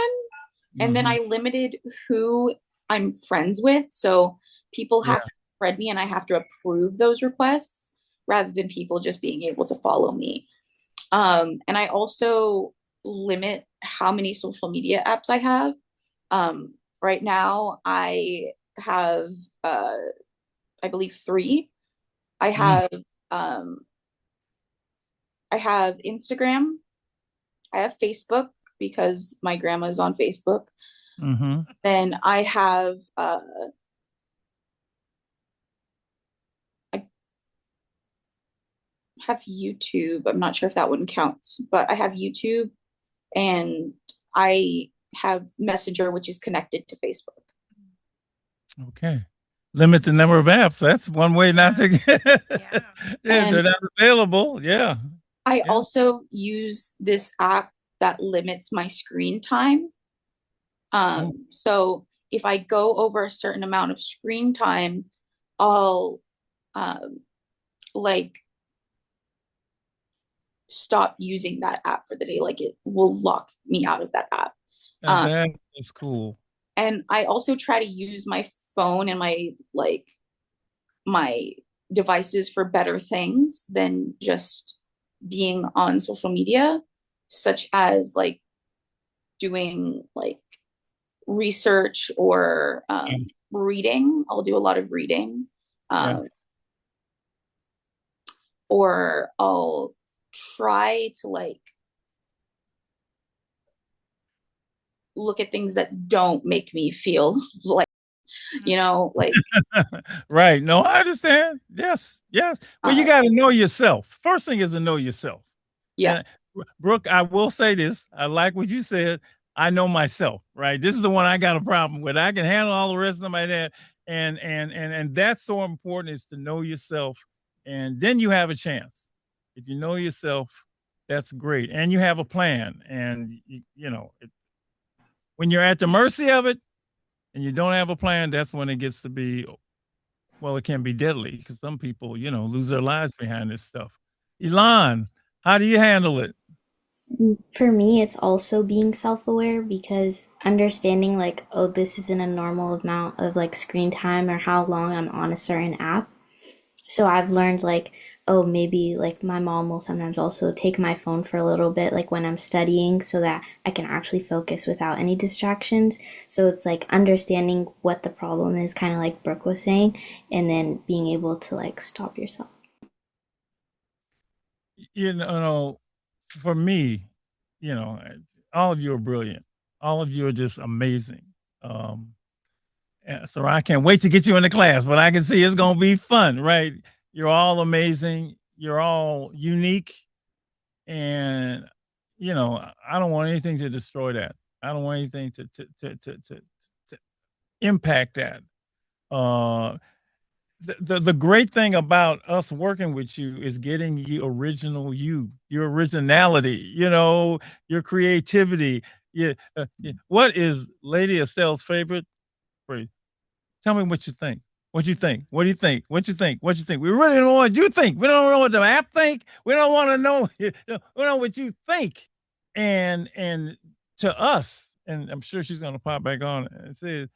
And then I limited who I'm friends with. So people have to friend me and I have to approve those requests rather than people just being able to follow me. And I also limit how many social media apps I have. Right now I have I believe 3. I have Instagram, I have Facebook because my grandma's on Facebook. Then I have YouTube. I'm not sure if that one counts, but I have YouTube and I have Messenger, which is connected to Facebook. Okay. Limit the number of apps. That's one way not to get if they're not available. Yeah. I also use this app that limits my screen time. So if I go over a certain amount of screen time, I'll like stop using that app for the day. Like it will lock me out of that app. That is cool. And I also try to use my phone and my devices for better things than just being on social media, such as like doing like research or reading. I'll do a lot of reading. Or I'll try to like look at things that don't make me feel like, like right. No, I understand. Yes. Well, you got to know yourself. First thing is to know yourself. Yeah. And, Brooke, I will say this. I like what you said. I know myself, right? This is the one I got a problem with. I can handle all the rest of my dad. And that's so important, is to know yourself. And then you have a chance. If you know yourself, that's great. And you have a plan. And, when you're at the mercy of it and you don't have a plan, that's when it gets to be, well, it can be deadly because some people, lose their lives behind this stuff. Elon, how do you handle it? For me, it's also being self-aware, because understanding like, oh, this isn't a normal amount of like screen time or how long I'm on a certain app. So I've learned like, oh, maybe like my mom will sometimes also take my phone for a little bit, like when I'm studying, so that I can actually focus without any distractions. So it's like understanding what the problem is, kind of like Brooke was saying, and then being able to like stop yourself. For me, all of you are brilliant. All of you are just amazing. So I can't wait to get you in the class, but I can see it's going to be fun, right? You're all amazing. You're all unique. And, I don't want anything to destroy that. I don't want anything to impact that. The great thing about us working with you is getting your originality, your creativity. What is Lady Estelle's favorite phrase? Tell me what you think. What you think? What do you think? What you think? What you think? We really don't know what you think. We don't know what the app think. We don't want to know. We know what you think. And to us, and I'm sure she's gonna pop back on and say,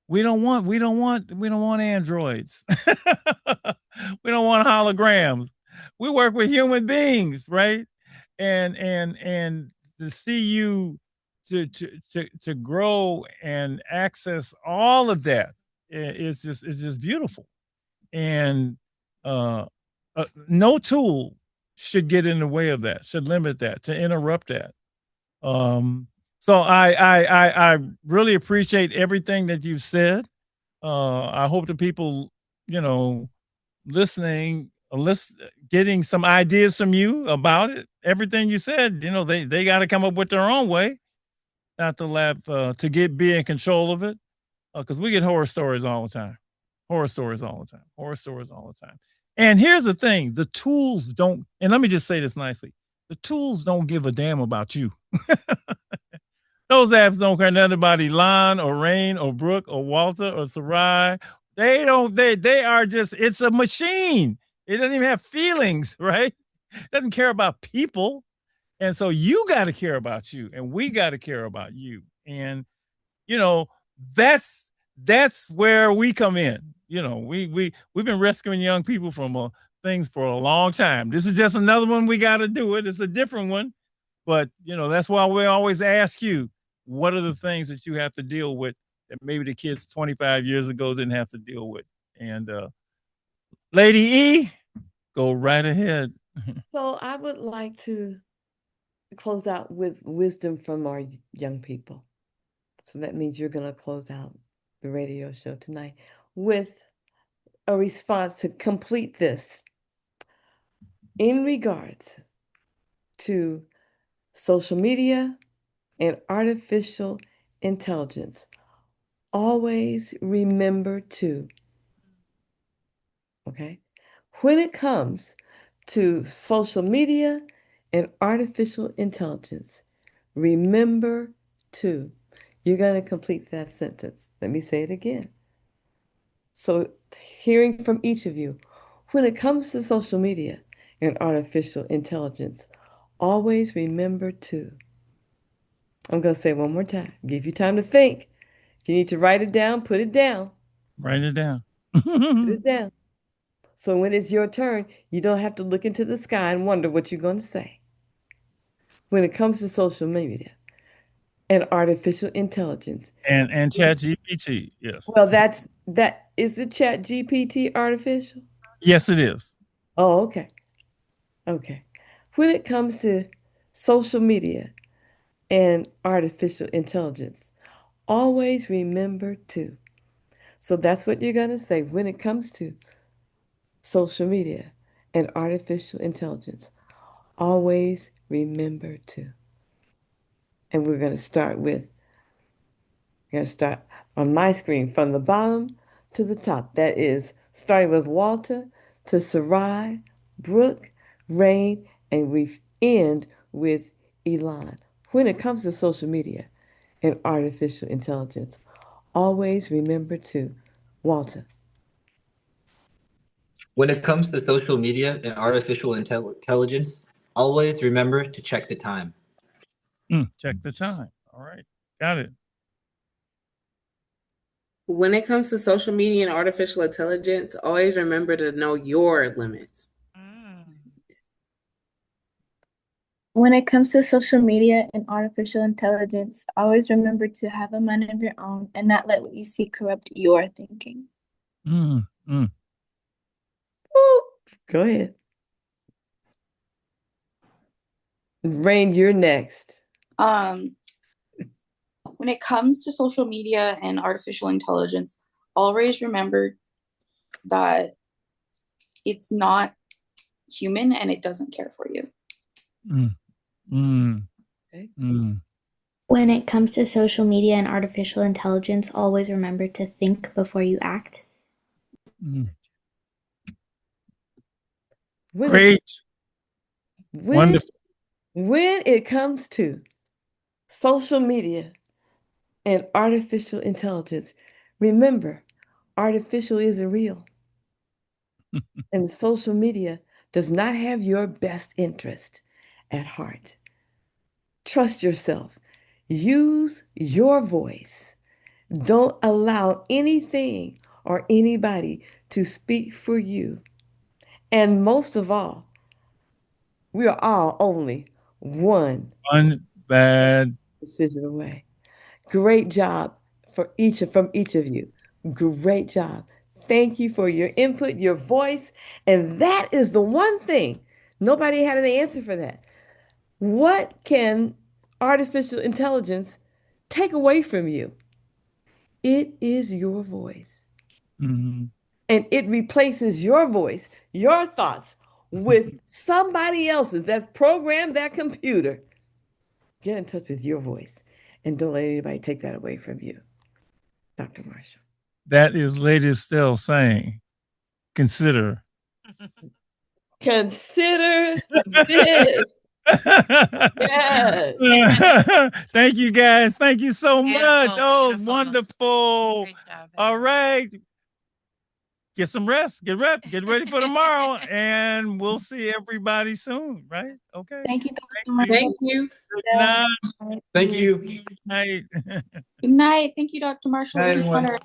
we don't want androids. We don't want holograms. We work with human beings, right? And to see you to grow and access all of that is just beautiful. And no tool should get in the way of that, should limit that, to interrupt that. So I really appreciate everything that you've said. I hope the people, listening, getting some ideas from you about it. Everything you said, they got to come up with their own way, not to be in control of it, because we get horror stories all the time. And here's the thing: the tools don't. And let me just say this nicely: the tools don't give a damn about you. Those apps don't care nothing about Elon or Rain or Brooke or Walter or Sarai. They don't. They are just. It's a machine. It doesn't even have feelings, right? It doesn't care about people. And so you got to care about you, and we got to care about you. And that's where we come in. We've been rescuing young people from things for a long time. This is just another one we got to do it. It's a different one, but that's why we always ask you, what are the things that you have to deal with that maybe the kids 25 years ago didn't have to deal with? And Lady E, go right ahead. So I would like to close out with wisdom from our young people. So that means you're going to close out the radio show tonight with a response to complete this in regards to social media and artificial intelligence. Always remember to, okay, when it comes to social media and artificial intelligence, remember to. You're going to complete that sentence. Let me say it again. So, hearing from each of you, when it comes to social media and artificial intelligence, always remember to. I'm going to say it one more time. Give you time to think. If you need to write it down, put it down. Write it down. Put it down. So when it's your turn, you don't have to look into the sky and wonder what you're going to say. When it comes to social media and artificial intelligence. And ChatGPT, yes. Well, is the ChatGPT artificial? Yes, it is. Oh, okay. Okay. When it comes to social media and artificial intelligence, always remember to. So that's what you're going to say when it comes to social media and artificial intelligence. Always remember to. And we're going to start on my screen from the bottom to the top. That is starting with Walter to Sarai, Brooke, Rain, and we end with Elon. When it comes to social media and artificial intelligence, always remember to. Walter. When it comes to social media and artificial intelligence, always remember to check the time. Check the time. All right. Got it. When it comes to social media and artificial intelligence, always remember to know your limits. When it comes to social media and artificial intelligence, always remember to have a mind of your own and not let what you see corrupt your thinking. Go ahead. Rain, you're next. When it comes to social media and artificial intelligence, always remember that it's not human and it doesn't care for you. Okay. When it comes to social media and artificial intelligence, always remember to think before you act. Great. Wonderful. When it comes to social media and artificial intelligence, remember, artificial isn't real. And social media does not have your best interest at heart. Trust yourself. Use your voice. Don't allow anything or anybody to speak for you. And most of all, we are all only one bad decision away. Great job from each of you. Great job. Thank you for your input, your voice. And that is the one thing. Nobody had an answer for that. What can artificial intelligence take away from you? It is your voice. Mm-hmm. And it replaces your voice, your thoughts with somebody else's that's programmed that computer. Get in touch with your voice and don't let anybody take that away from you. Dr. Marshall. That is Lady Estelle saying, consider. Consider this. Yes. Thank you, guys. Thank you so Beautiful, much. Oh, beautiful. wonderful. Great job. All right. Get some rest. Get ready for tomorrow. And we'll see everybody soon, right? Okay. Thank you, Dr. Marshall. Thank you. Good night. Thank you. Good night. Good night. Thank you, Dr. Marshall. Night, It was an everyone. honor.